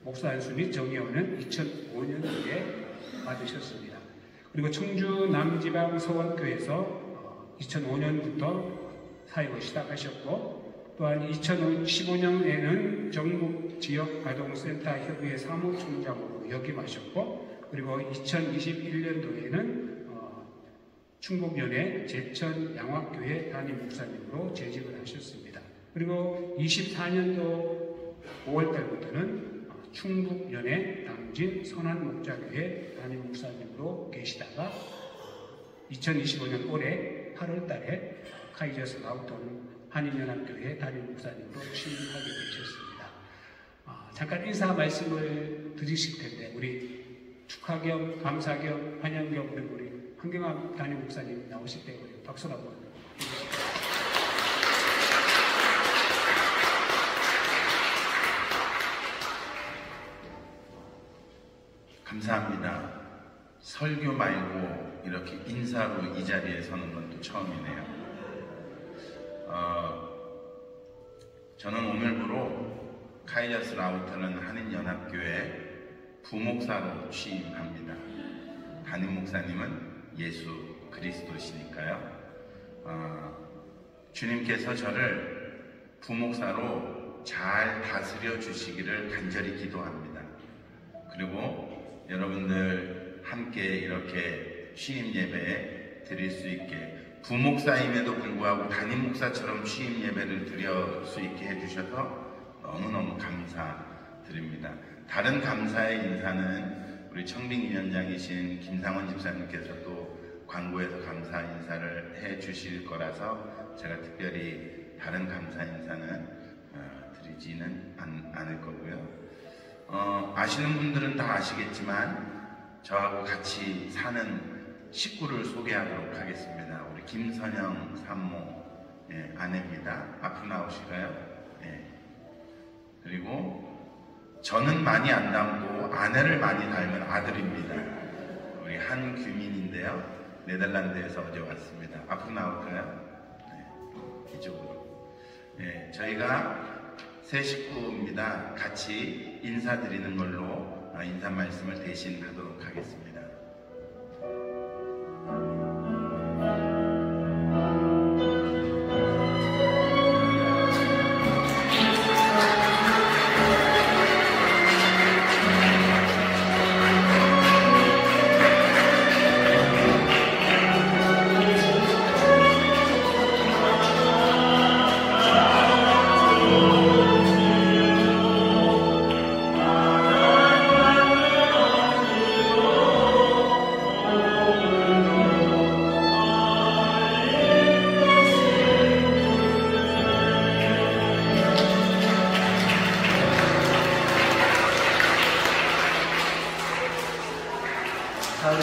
목사 안수 및 정예원은 2005년도에 받으셨습니다. 그리고 청주 남지방 서원교에서 2005년부터 사역을 시작하셨고, 또한 2015년에는 전국지역아동센터 협의회 사무총장으로 역임하셨고, 그리고 2021년도에는 충북연의 제천 양화교회 담임 목사님으로 재직을 하셨습니다. 그리고 24년도 5월달부터는 충북연의 당진 선한목자교회 담임 목사님으로 계시다가 2025년 올해 8월달에 카이제스 라우턴 한인연합교회 담임 목사님으로 취임하게 되셨습니다. 잠깐 인사 말씀을 드리실 텐데, 우리 축하 겸 감사 겸 환영 겸 우리 한경환 담임 목사님 나오실 때 우리 박수로 한번 해주시죠. 감사합니다. 설교 말고 이렇게 인사로 이 자리에 서는 건 또 처음이네요. 저는 오늘부로 카이제스 라우턴은 한인연합교회 부목사로 취임합니다. 담임 목사님은 예수 그리스도시니까요. 주님께서 저를 부목사로 잘 다스려 주시기를 간절히 기도합니다. 그리고 여러분들 함께 이렇게 취임 예배 드릴 수 있게, 부목사임에도 불구하고 담임 목사처럼 취임 예배를 드릴 수 있게 해주셔서 너무너무 감사드립니다. 다른 감사의 인사는 우리 청빙위원장이신 김상원 집사님께서 또 광고에서 감사 인사를 해주실 거라서 제가 특별히 다른 감사 인사는 드리지는 않을 거고요. 아시는 분들은 다 아시겠지만 저하고 같이 사는 식구를 소개하도록 하겠습니다. 우리 김선영 산모 아내입니다. 앞으로 나오실까요? 그리고 저는 많이 안 닮고 아내를 많이 닮은 아들입니다. 우리 한규민인데요. 네덜란드에서 어제 왔습니다. 앞으로 나올까요? 이쪽으로. 저희가 세 식구입니다. 같이 인사드리는 걸로 인사 말씀을 대신하도록 하겠습니다.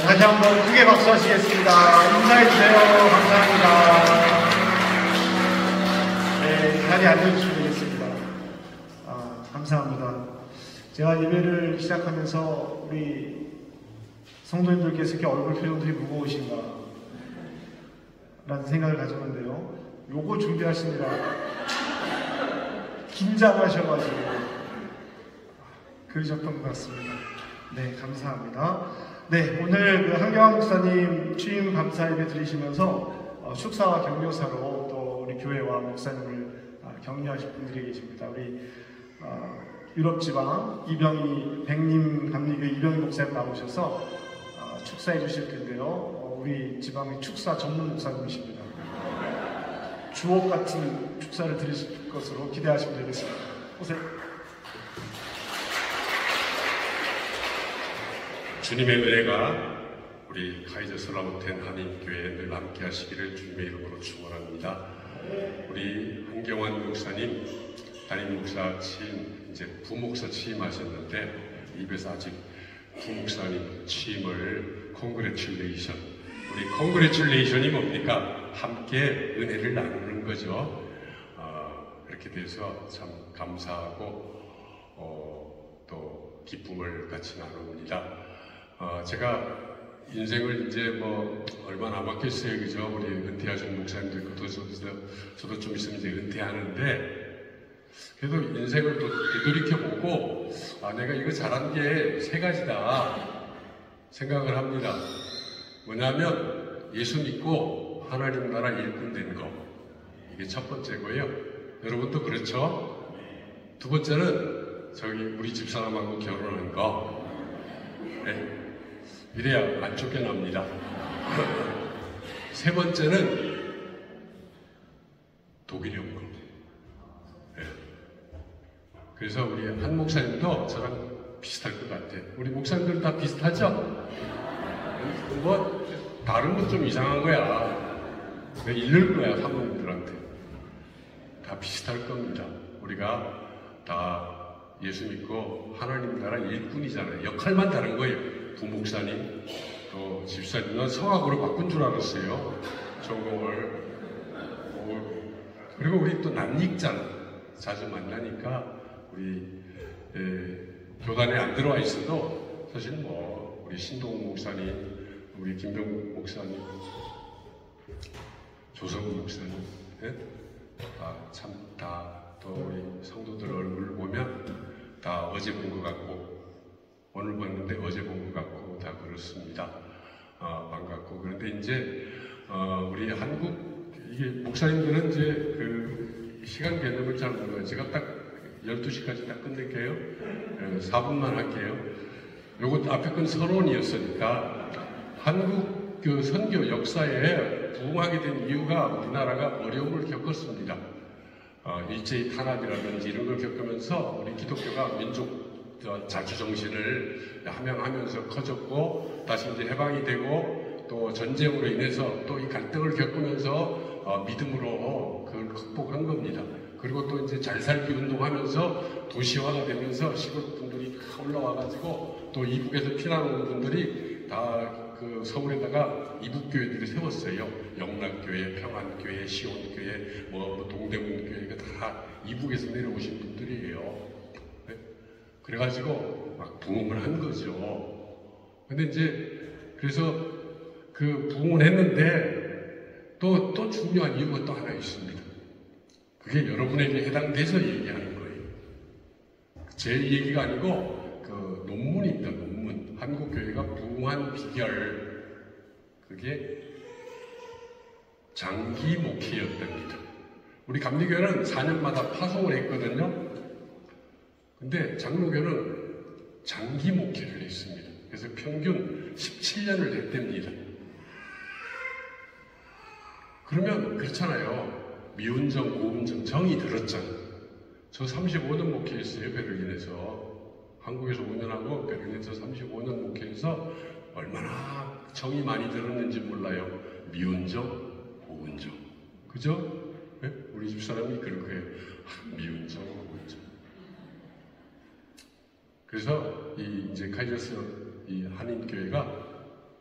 다시 한번 크게 박수 하시겠습니다. 인사해주세요. 감사합니다. 네, 자리에 앉아주시면 되겠습니다. 감사합니다. 제가 예배를 시작하면서 우리 성도님들께서 이렇게 얼굴 표정들이 무거우신가 라는 생각을 가졌는데요. 요거 준비하시느라 긴장하셔가지고 그러셨던 것 같습니다. 네, 감사합니다. 네, 오늘 한경환 목사님 취임 감사 예배 드리시면서 축사와 격려사로 또 우리 교회와 목사님을 격려하실 분들이 계십니다. 우리 유럽지방 이병희 백림 감리교 이병희 목사님 나오셔서 축사해 주실 텐데요. 우리 지방의 축사 전문 목사님이십니다. 주옥 같은 축사를 드리실 것으로 기대하시면 되겠습니다. 오세요. 주님의 은혜가 우리 카이저 슬라우텐 한인교회에 늘 함께 하시기를 주님의 이름으로 축원합니다. 우리 한경환 목사님 담임 목사 취임, 이제 부목사 취임하셨는데 입에서 아직 부목사님 취임을 컨그레츄레이션. 우리 컨그레츄레이션이 뭡니까? 함께 은혜를 나누는 거죠. 이렇게 돼서 참 감사하고 또 기쁨을 같이 나눕니다. 제가 인생을 이제 뭐 얼마 남았겠어요, 그죠? 우리 은퇴하신 목사님도 있고, 저도 좀 있으면 이제 은퇴하는데, 그래도 인생을 또 되돌이켜보고, 내가 이거 잘한 게 세 가지다 생각을 합니다. 뭐냐면, 예수 믿고 하나님 나라 일꾼 된 거. 이게 첫 번째고요. 여러분도 그렇죠? 두 번째는, 우리 집사람하고 결혼한 거. 네. 이래야 안 쫓겨납니다. 세 번째는 독일에 온 겁니다. 네. 그래서 우리 한 목사님도 저랑 비슷할 것 같아요. 우리 목사님들 다 비슷하죠? 뭐 다른 건 좀 이상한 거야. 내가 잃을 거야, 사모님들한테. 다 비슷할 겁니다. 우리가 다 예수 믿고 하나님 나라 일꾼이잖아요. 역할만 다른 거예요. 부목사님, 또 집사님, 난 성악으로 바꾼 줄 알았어요. 전공을. 그리고 우리 또 낯익잖아. 자주 만나니까 우리 교단에 안 들어와 있어도 사실 뭐 우리 신동 목사님, 우리 김병 목사님, 조성우 목사님, 참 다 또 우리 성도들 얼굴을 보면 다 어제 본 것 같고. 오늘 봤는데 어제 본 것 같고 다 그렇습니다. 반갑고. 그런데 이제 우리 한국 이게 목사님들은 이제 그 시간 개념을 잘 몰라요. 제가 딱 12시까지 딱 끝낼게요. 4분만 할게요. 요거 앞에 건 서론이었으니까 한국 그 선교 역사에 부흥하게 된 이유가 우리나라가 어려움을 겪었습니다. 일제히 탄압이라든지 이런 걸 겪으면서 우리 기독교가 민족 자주정신을 함양하면서 커졌고, 다시 이제 해방이 되고, 또 전쟁으로 인해서 또 이 갈등을 겪으면서 믿음으로 그걸 극복한 겁니다. 그리고 또 이제 잘 살기 운동하면서 도시화가 되면서 시골 분들이 다 올라와가지고 또 이북에서 피난 온 분들이 다 그 서울에다가 이북교회들을 세웠어요. 영락교회, 평안교회, 시온교회, 뭐 동대문교회가 다 이북에서 내려오신 분들이에요. 그래가지고 막 부흥을 한 거죠. 근데 이제 그래서 그 부흥을 했는데 또 중요한 이유가 또 하나 있습니다. 그게 여러분에게 해당돼서 얘기하는 거예요. 제 얘기가 아니고 그 논문입니다. 논문. 한국교회가 부흥한 비결. 그게 장기 목회였답니다. 우리 감리교회는 4년마다 파송을 했거든요. 근데 장로교는 장기 목회를 했습니다. 그래서 평균 17년을 했답니다. 그러면 그렇잖아요. 미운정, 고운정, 정이 들었잖아요. 저 35년 목회했어요. 베를린에서. 한국에서 5년하고 베를린에서 35년 목회해서 얼마나 정이 많이 들었는지 몰라요. 미운정, 고운정. 그죠? 네? 우리 집사람이 그럴 거예요. 미운정, 고운정. 그래서 이제 카이저스 이 한인교회가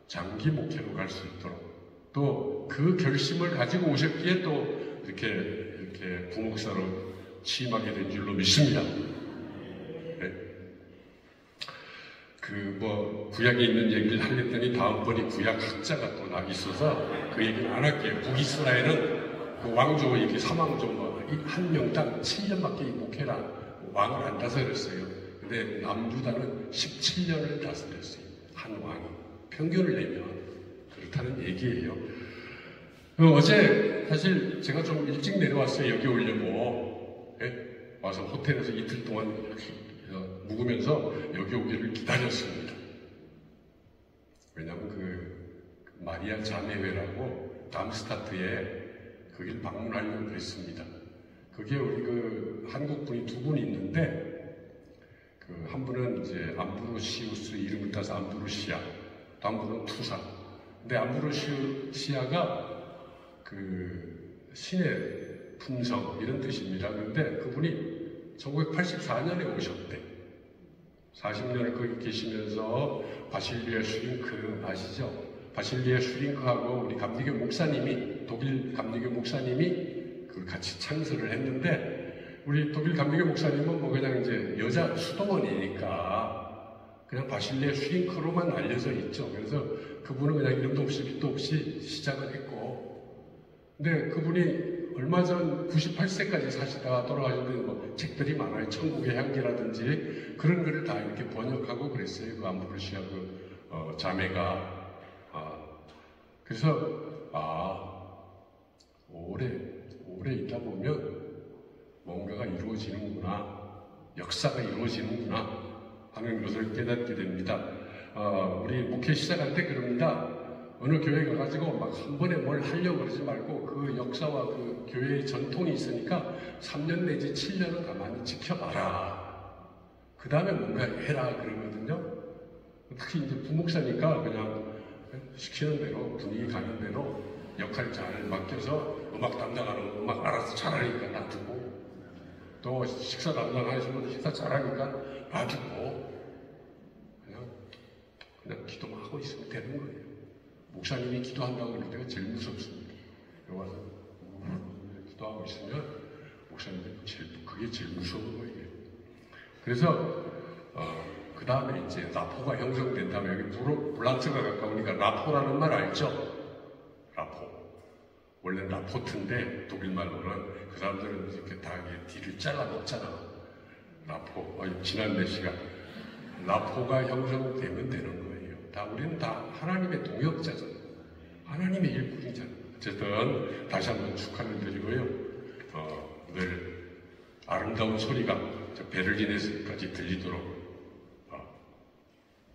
장기 목회로 갈 수 있도록 또 그 결심을 가지고 오셨기에 또 이렇게 부목사로 취임하게 된 줄로 믿습니다. 네. 구약에 있는 얘기를 하려더니 다음번에 구약 학자가 또 있어서 그 얘기는 안 할게요. 북이스라엘은 그 왕조 이렇게 사왕조 한 명당 7년밖에 목회라 왕을 안 다스렸어요. 근데 남유다는 17년을 다스렸어요. 한 왕이. 평균을 내면 그렇다는 얘기예요. 어제 사실 제가 좀 일찍 내려왔어요. 여기 오려고. 예? 와서 호텔에서 이틀 동안 이렇게 묵으면서 여기 오기를 기다렸습니다. 왜냐하면 그 마리아 자매회라고 담스타트에 거길 방문하려고 그랬습니다. 그게 우리 한국 분이 두 분이 있는데 한 분은 이제 암브로시우스 이름을 따서 암브로시아, 또 한 분은 투사. 근데 암브로시아가 신의 품성 이런 뜻입니다. 그런데 그분이 1984년에 오셨대. 40년을 거기 계시면서 바실리아 슈링크 아시죠? 바실리아 슈링크하고 우리 감리교 목사님이 독일 감리교 목사님이 같이 창설을 했는데 우리 독일 감리교 목사님은 그냥 이제 여자 수동원이니까 그냥 바실리아 슈링크로만 알려져 있죠. 그래서 그분은 그냥 이름도 없이 빛도 없이 시작을 했고 근데 그분이 얼마 전 98세까지 사시다가 돌아가셨는데 책들이 많아요. 천국의 향기라든지 그런 거를 다 이렇게 번역하고 그랬어요. 그 암브로시아 자매가. 그래서 오래 있다 보면 뭔가가 이루어지는구나, 역사가 이루어지는구나 하는 것을 깨닫게 됩니다. 우리 목회 시작할 때 그럽니다. 어느 교회 가가지고 막 한 번에 뭘 하려고 그러지 말고 그 역사와 그 교회의 전통이 있으니까 3년 내지 7년은 가만히 지켜봐라. 그 다음에 뭔가 해라 그러거든요. 특히 이제 부목사니까 그냥 시키는 대로 분위기 가는 대로 역할 잘 맡겨서 음악 담당하는 음악 알아서 잘하니까 놔두고 또 식사 담당하시는 분들 식사 잘하니까 놔두고 그냥 기도만 하고 있으면 되는 거예요. 목사님이 기도한다고 그럴 때가 제일 무섭습니다. 여기 와서 기도하고 있으면 목사님이 그게 제일 무서운 거예요. 그래서 그 다음에 이제 라포가 형성된 다음에 여기 블랑스가 가까우니까 라포라는 말 알죠? 라포. 원래는 라포트인데 독일말로는 그 사람들은 이렇게 다 뒤를 잘라 먹잖아. 라포. 지난 몇 시간. 라포가 형성되면 되는 거예요. 우리는 다 하나님의 동역자잖아요. 하나님의 일꾼이잖아요. 어쨌든 다시 한번 축하를 드리고요. 늘 아름다운 소리가 베를린에서까지 들리도록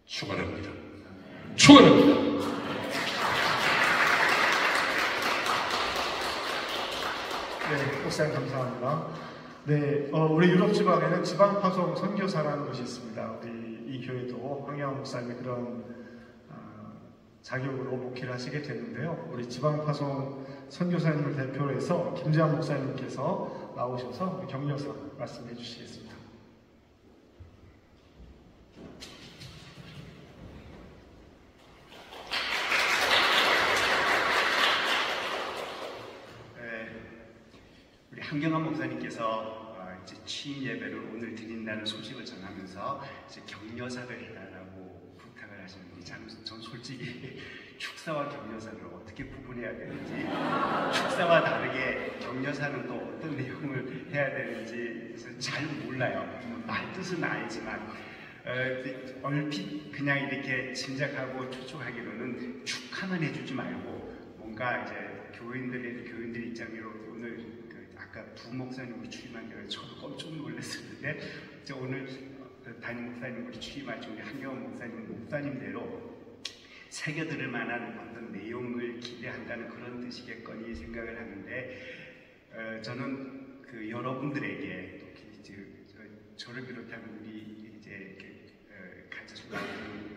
축원합니다. 축원합니다. 네, 목사님 감사합니다. 네, 우리 유럽 지방에는 지방 파송 선교사라는 것이 있습니다. 우리 이 교회도 황영 목사님이 그런 자격으로 목회를 하시게 됐는데요. 우리 지방 파송 선교사님을 대표로 해서 김재환 목사님께서 나오셔서 격려사 말씀해 주시겠습니다. 우리 한경환 목사님께서 이제 취임 예배를 오늘 드린다는 소식을 전하면서 이제 격려사를 해달라고 부탁을 하시는데 전 솔직히 축사와 격려사를 어떻게 구분해야 되는지, 축사와 다르게 격려사는 또 어떤 내용을 해야 되는지 잘 몰라요. 말 뜻은 알지만 얼핏 그냥 이렇게 짐작하고 추측하기로는 축하만 해주지 말고 뭔가 이제 교인들 입장으로 오늘 아까 부목사님으로 취임한 게 저도 깜짝 놀랐었는데 오늘 담임 목사님으로 취임하신 우리 한경원 목사님대로 새겨들을 만한 어떤 내용을 기대한다는 그런 뜻이겠거니 생각을 하는데 저는 여러분들에게 저를 비롯한 우리 이제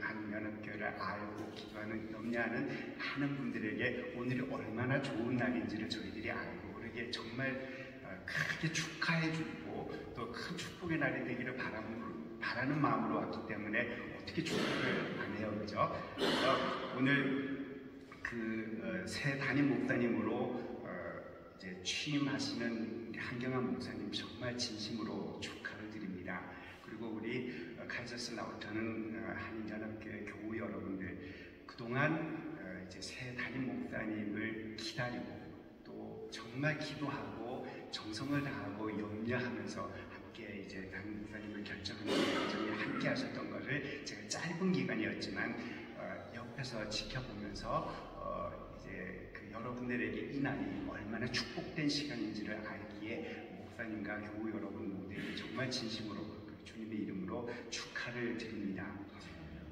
한 연합교회를 알고 기도하는 염려하는 많은 분들에게 오늘이 얼마나 좋은 날인지를 저희들이 알고 그러게 정말 크게 축하해주고 또 큰 축복의 날이 되기를 바라는 마음으로 왔기 때문에 어떻게 축복을 안 해요, 그죠? 오늘 새 담임 목사님으로 이제 취임하시는 한경환 목사님 정말 진심으로 축하를 드립니다. 그리고 우리 카이저스 라우터는 한인연합교회 교우 여러분들 그동안 이제 새 담임 목사님을 기다리고 또 정말 기도하고 정성을 다하고 염려하면서 함께 이제 담임 목사님을 결정하는 과정에 함께 하셨던 것을 제가 짧은 기간이었지만 옆에서 지켜보면서 이제 여러분들에게 이 날이 얼마나 축복된 시간인지를 알기에 목사님과 교우 여러분 모두에게 정말 진심으로 주님의 이름으로 축하를 드립니다.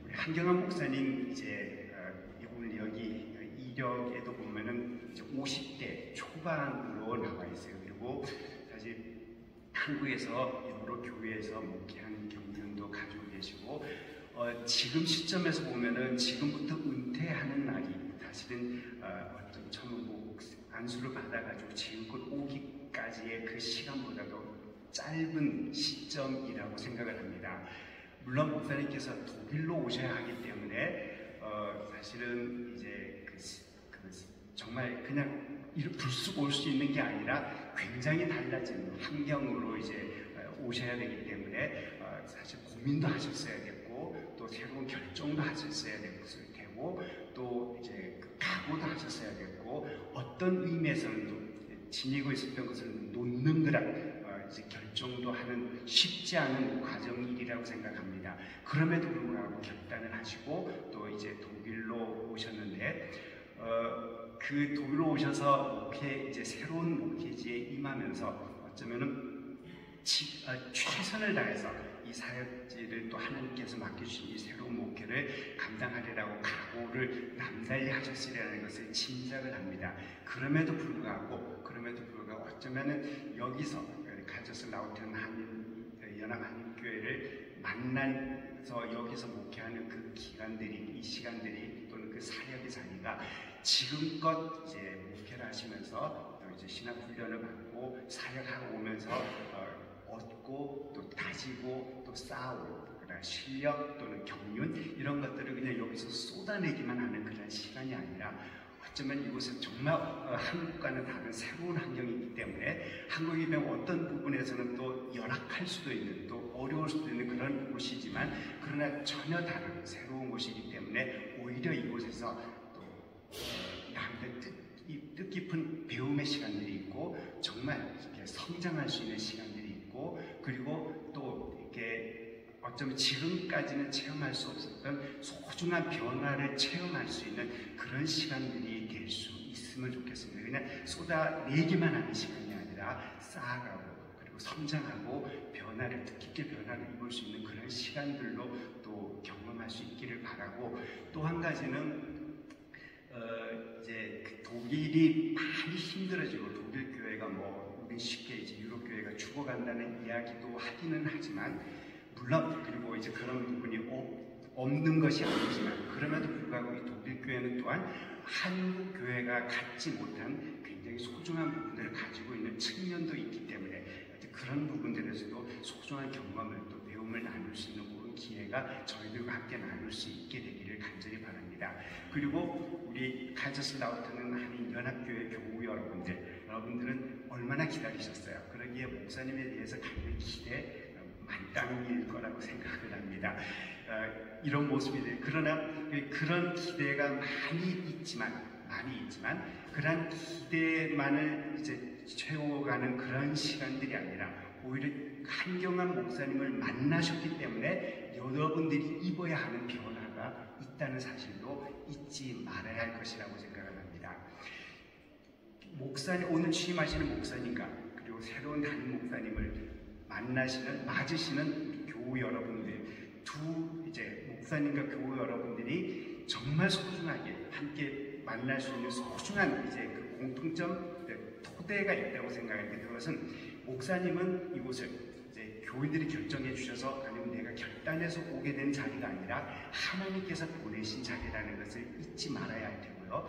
우리 한경환 목사님 이제 오늘 여기 이력에도 보면은 이제 50대 초반으로 나와 있어요. 그리고 사실 한국에서 여러 교회에서 목회한 경륜도 가지고 계시고 지금 시점에서 보면은 지금부터 은퇴하는 날이 사실은 어떤 처음 안수를 받아가지고 지금껏 오기까지의 그 시간보다도 짧은 시점이라고 생각을 합니다. 물론 목사님께서 독일로 오셔야 하기 때문에 사실은 이제 정말 그냥 불쑥 올 수 있는 게 아니라 굉장히 달라진 환경으로 이제 오셔야 되기 때문에 사실 고민도 하셨어야 됐고 또 새로운 결정도 하셨어야 되고 또 이제 각오도 하셨어야 됐고 어떤 의미에서는 또 지니고 있었던 것을 놓는 그런 이제 결정도 하는 쉽지 않은 과정이라고 생각합니다. 그럼에도 불구하고 결단을 하시고 또 이제 독일로 오셨는데 그 독일로 오셔서 이제 새로운 목회지에 임하면서 어쩌면은 최선을 다해서 이 사역지를 또 하나님께서 맡겨주신 이 새로운 목회를 감당하리라고 각오를 남달리 하셨으리라는 것을 짐작을 합니다. 그럼에도 불구하고 어쩌면은 여기서 카이저스 라우터는 연합 한인교회를 만나서 여기서 목회하는 그 기간들이 이 시간들이 또는 그 사역의 자리가 지금껏 이제 목회를 하시면서 또 이제 신학 훈련을 받고 사역하고 오면서 얻고 또 다지고 또 쌓고 그런 실력 또는 경륜 이런 것들을 그냥 여기서 쏟아내기만 하는 그런 시간이 아니라 어쩌면 이곳은 정말 한국과는 다른 새로운 환경이기 때문에 한국이 되면 어떤 부분에서는 또 열악할 수도 있는 또 어려울 수도 있는 그런 곳이지만 그러나 전혀 다른 새로운 곳이기 때문에 오히려 이곳에서 또 뜻깊은 배움의 시간들이 있고 정말 이렇게 성장할 수 있는 시간들이 있고 그리고 또 이렇게 어쩌면 지금까지는 체험할 수 없었던 소중한 변화를 체험할 수 있는 그런 시간들이 될 수 있으면 좋겠습니다. 그냥 쏟아내기만 하는 시간이 아니라 쌓아가고 그리고 성장하고 뜻깊게 변화를 입을 수 있는 그런 시간들로 또 경험할 수 있기를 바라고 또 한 가지는 이제 독일이 많이 힘들어지고 독일 교회가 우리 쉽게 이제 유럽 교회가 죽어간다는 이야기도 하기는 하지만 물론 그리고 이제 그런 부분이 없는 것이 아니지만 그럼에도 불구하고 이 독일 교회는 또한 한국 교회가 갖지 못한 굉장히 소중한 부분들을 가지고 있는 측면도 있기 때문에 그런 부분들에서도 소중한 경험을 또 배움을 나눌 수 있는 그런 기회가 저희들과 함께 나눌 수 있게 되기를 간절히 바랍니다. 그리고 우리 카이저스 라우터는 한인 연합교회 교우 여러분들은 얼마나 기다리셨어요. 그러기에 목사님에 대해서 갖는 기대 만땅일 거라고 생각을 합니다. 이런 모습이 그러나 그런 기대가 많이 있지만 그런 기대만을 이제 채워가는 그런 시간들이 아니라 오히려 한경환 목사님을 만나셨기 때문에 여러분들이 입어야 하는 변화가 있다는 사실도 잊지 말아야 할 것이라고 생각을 합니다. 목사님, 오늘 취임하시는 목사님과 그리고 새로운 담임 목사님을 맞으시는 교우 여러분들, 이제 목사님과 교우 여러분들이 정말 소중하게 함께 만날 수 있는 소중한 이제 그 공통점, 토대가 있다고 생각합니다. 그것은 목사님은 이곳을 이제 교인들이 결정해 주셔서 아니면 내가 결단해서 오게 된 자리가 아니라 하나님께서 보내신 자리라는 것을 잊지 말아야 할 테고요.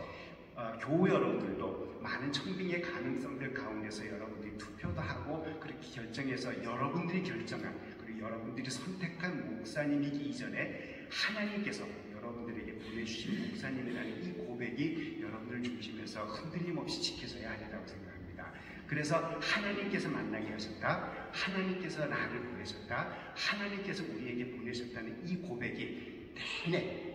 교우 여러분들도 많은 청빙의 가능성들 가운데서 여러분들이 투표도 하고 그렇게 결정해서 여러분들이 결정한 그리고 여러분들이 선택한 목사님이기 이전에 하나님께서 여러분들에게 보내주신 목사님이라는 이 고백이 여러분들 중심에서 흔들림 없이 지켜져야 하리라고 생각합니다. 그래서 하나님께서 만나게 하셨다, 하나님께서 나를 보내셨다, 하나님께서 우리에게 보내셨다는 이 고백이 내내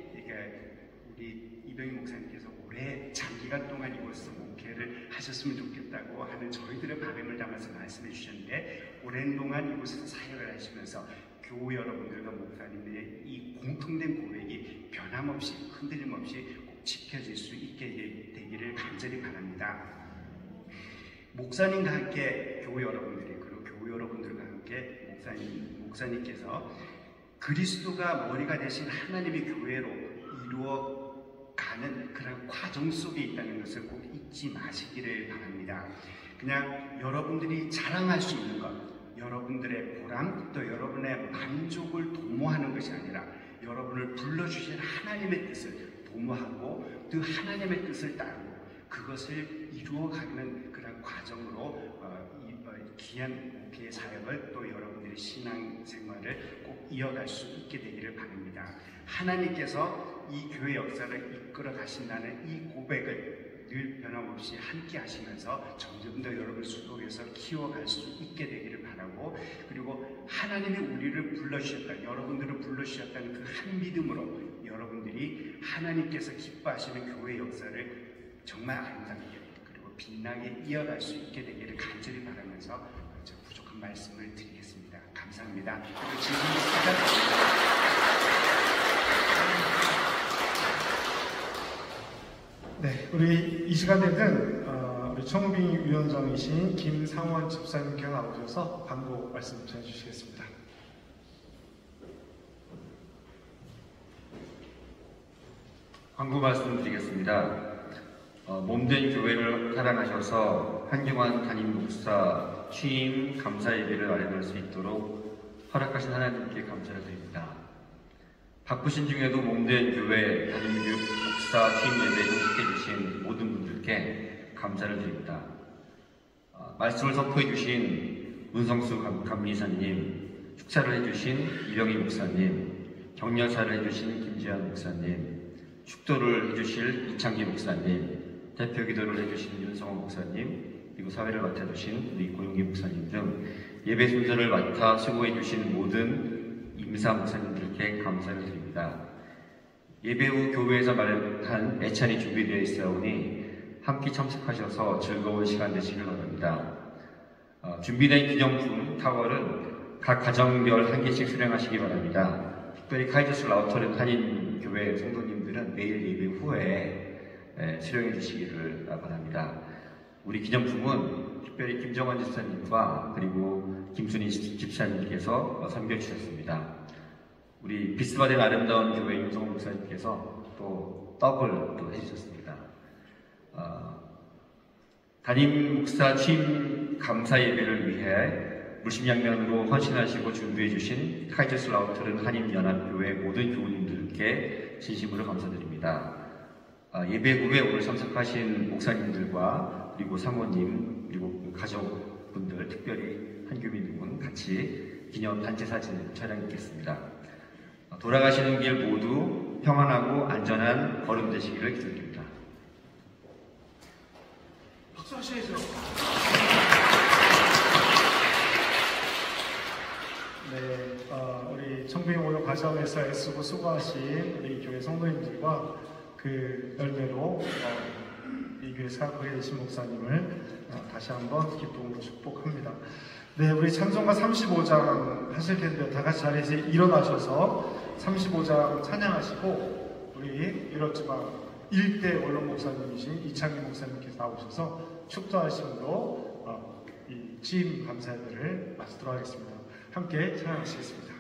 우리 이병희 목사님께서 오래 장기간 동안 이곳에서 목회를 하셨으면 좋겠다고 하는 저희들의 바람을 담아서 말씀해 주셨는데, 오랜 동안 이곳에서 사역을 하시면서 교우 여러분들과 목사님들의 이 공통된 고백이 변함없이 흔들림 없이 꼭 지켜질 수 있게 되기를 간절히 바랍니다. 목사님과 함께 교우 여러분들이, 그리고 교우 여러분들과 함께 목사님께서 그리스도가 머리가 되신 하나님의 교회로 이루어가는 그런 과정 속에 있다는 것을 꼭 잊지 마시기를 바랍니다. 그냥 여러분들이 자랑할 수 있는 것, 여러분들의 보람, 또 여러분의 만족을 도모하는 것이 아니라 여러분을 불러주신 하나님의 뜻을 도모하고 그 하나님의 뜻을 따르고 그것을 이루어가는 그런 과정으로 귀한 목회의 사역을 또 여러분들의 신앙생활을 꼭 이어갈 수 있게 되기를 바랍니다. 하나님께서 이 교회 역사를 이끌어 가신다는 이 고백을 늘 변함없이 함께 하시면서 점점 더 여러분 속에서 키워갈 수 있게 되기를 바라고, 그리고 하나님이 우리를 불러주셨다, 여러분들을 불러주셨다는 그 한 믿음으로 여러분들이 하나님께서 기뻐하시는 교회 역사를 정말 아름답게 그리고 빛나게 이어갈 수 있게 되기를 간절히 바라면서 저 부족한 말씀을 드리겠습니다. 감사합니다. 그리고 질문 네, 우리 이 시간에는 우리 청빙 위원장이신 김상원 집사님께서 나오셔서 광고 말씀 전해주시겠습니다. 광고 말씀드리겠습니다. 몸된 교회를 사랑하셔서 한경환 담임 목사 취임 감사 예배를 마련할 수 있도록 허락하신 하나님께 감사를 드립니다. 바쁘신 중에도 몸된 교회 담임 목사 취임 예배에 참석해 주신 모든 분들께 감사를 드립니다. 말씀을 선포해 주신 문성수 감리사님, 축사를 해주신 이병희 목사님, 격려사를 해주신 김지한 목사님, 축도를 해주실 이창기 목사님, 대표 기도를 해주신 윤성호 목사님, 그리고 사회를 맡아주신 우리 고용기 목사님 등 예배 순서를 맡아 수고해주신 모든 임사 목사님들께 감사를 드립니다. 예배 후 교회에서 마련한 애찬이 준비되어 있사오니 함께 참석하셔서 즐거운 시간 되시길 바랍니다. 준비된 기념품 타월은 각 가정별 한 개씩 수령하시기 바랍니다. 특별히 카이저스 라우터른 한인교회 성도님들은 매일 예배 후에 수령해 주시기를 바랍니다. 우리 기념품은 특별히 김정원 집사님과 그리고 김순희 집사님께서 섬겨주셨습니다. 우리 비스바된 아름다운 교회 윤성호 목사님께서 또 떡을 또 해주셨습니다. 담임 목사 취임 감사 예배를 위해 물심양면으로 헌신하시고 준비해 주신 카이저스 라우터른 한인연합교회 모든 교우님들께 진심으로 감사드립니다. 예배 후에 오늘 참석하신 목사님들과 그리고 사모님 그리고 가족분들, 특별히 한교민분 같이 기념 단체 사진 촬영하겠습니다. 돌아가시는 길 모두 평안하고 안전한 걸음 되시기를 기도드립니다. 박수 하셔야죠. 네, 우리 청빙 오늘 과정에서 애쓰고 수고하신 우리 교회 성도님들과 그 열매로 이 교회 사역하게 되신 목사님을 다시 한번 기쁨으로 축복합니다. 네, 우리 찬송가 35장 하실 텐데요. 다 같이 자리에서 일어나셔서 35장 찬양하시고 우리 이렇지만 1대 원로 목사님이신 이창기 목사님께서 나오셔서 축도하심으로 이 취임 감사 예배를 마치도록 하겠습니다. 함께 찬양하시겠습니다.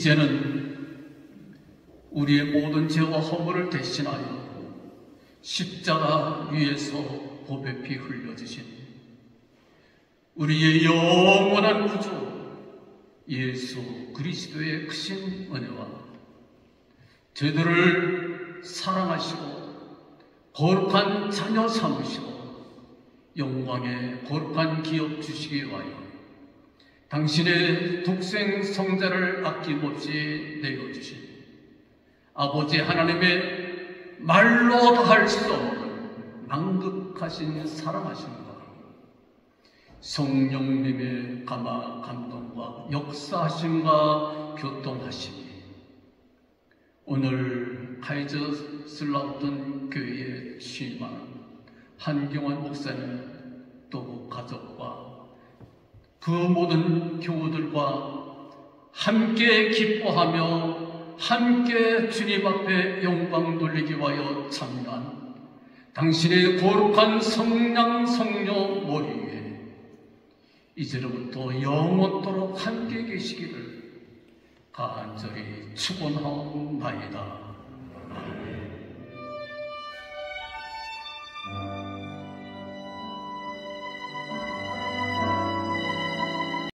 이제는 우리의 모든 죄와 허물을 대신하여 십자가 위에서 보배 피 흘려주신 우리의 영원한 구주 예수 그리스도의 크신 은혜와 저희들을 사랑하시고 거룩한 자녀 삼으시고 영광의 거룩한 기업 주시기 위하여 당신의 독생 성자를 아낌없이 내어주신 아버지 하나님의 말로 다할 수 없는 망극하신 사랑하심과 성령님의 감화 감동과 역사하심과 교통하심이 오늘 카이저슬라우튼 교회에 취임한 한경환 목사님 또 가족과 그 모든 교우들과 함께 기뻐하며 함께 주님 앞에 영광 돌리기 위하여 참여한 당신의 거룩한 성령 성녀 모임에 이제로부터 영원토록 함께 계시기를 간절히 축원하옵나이다.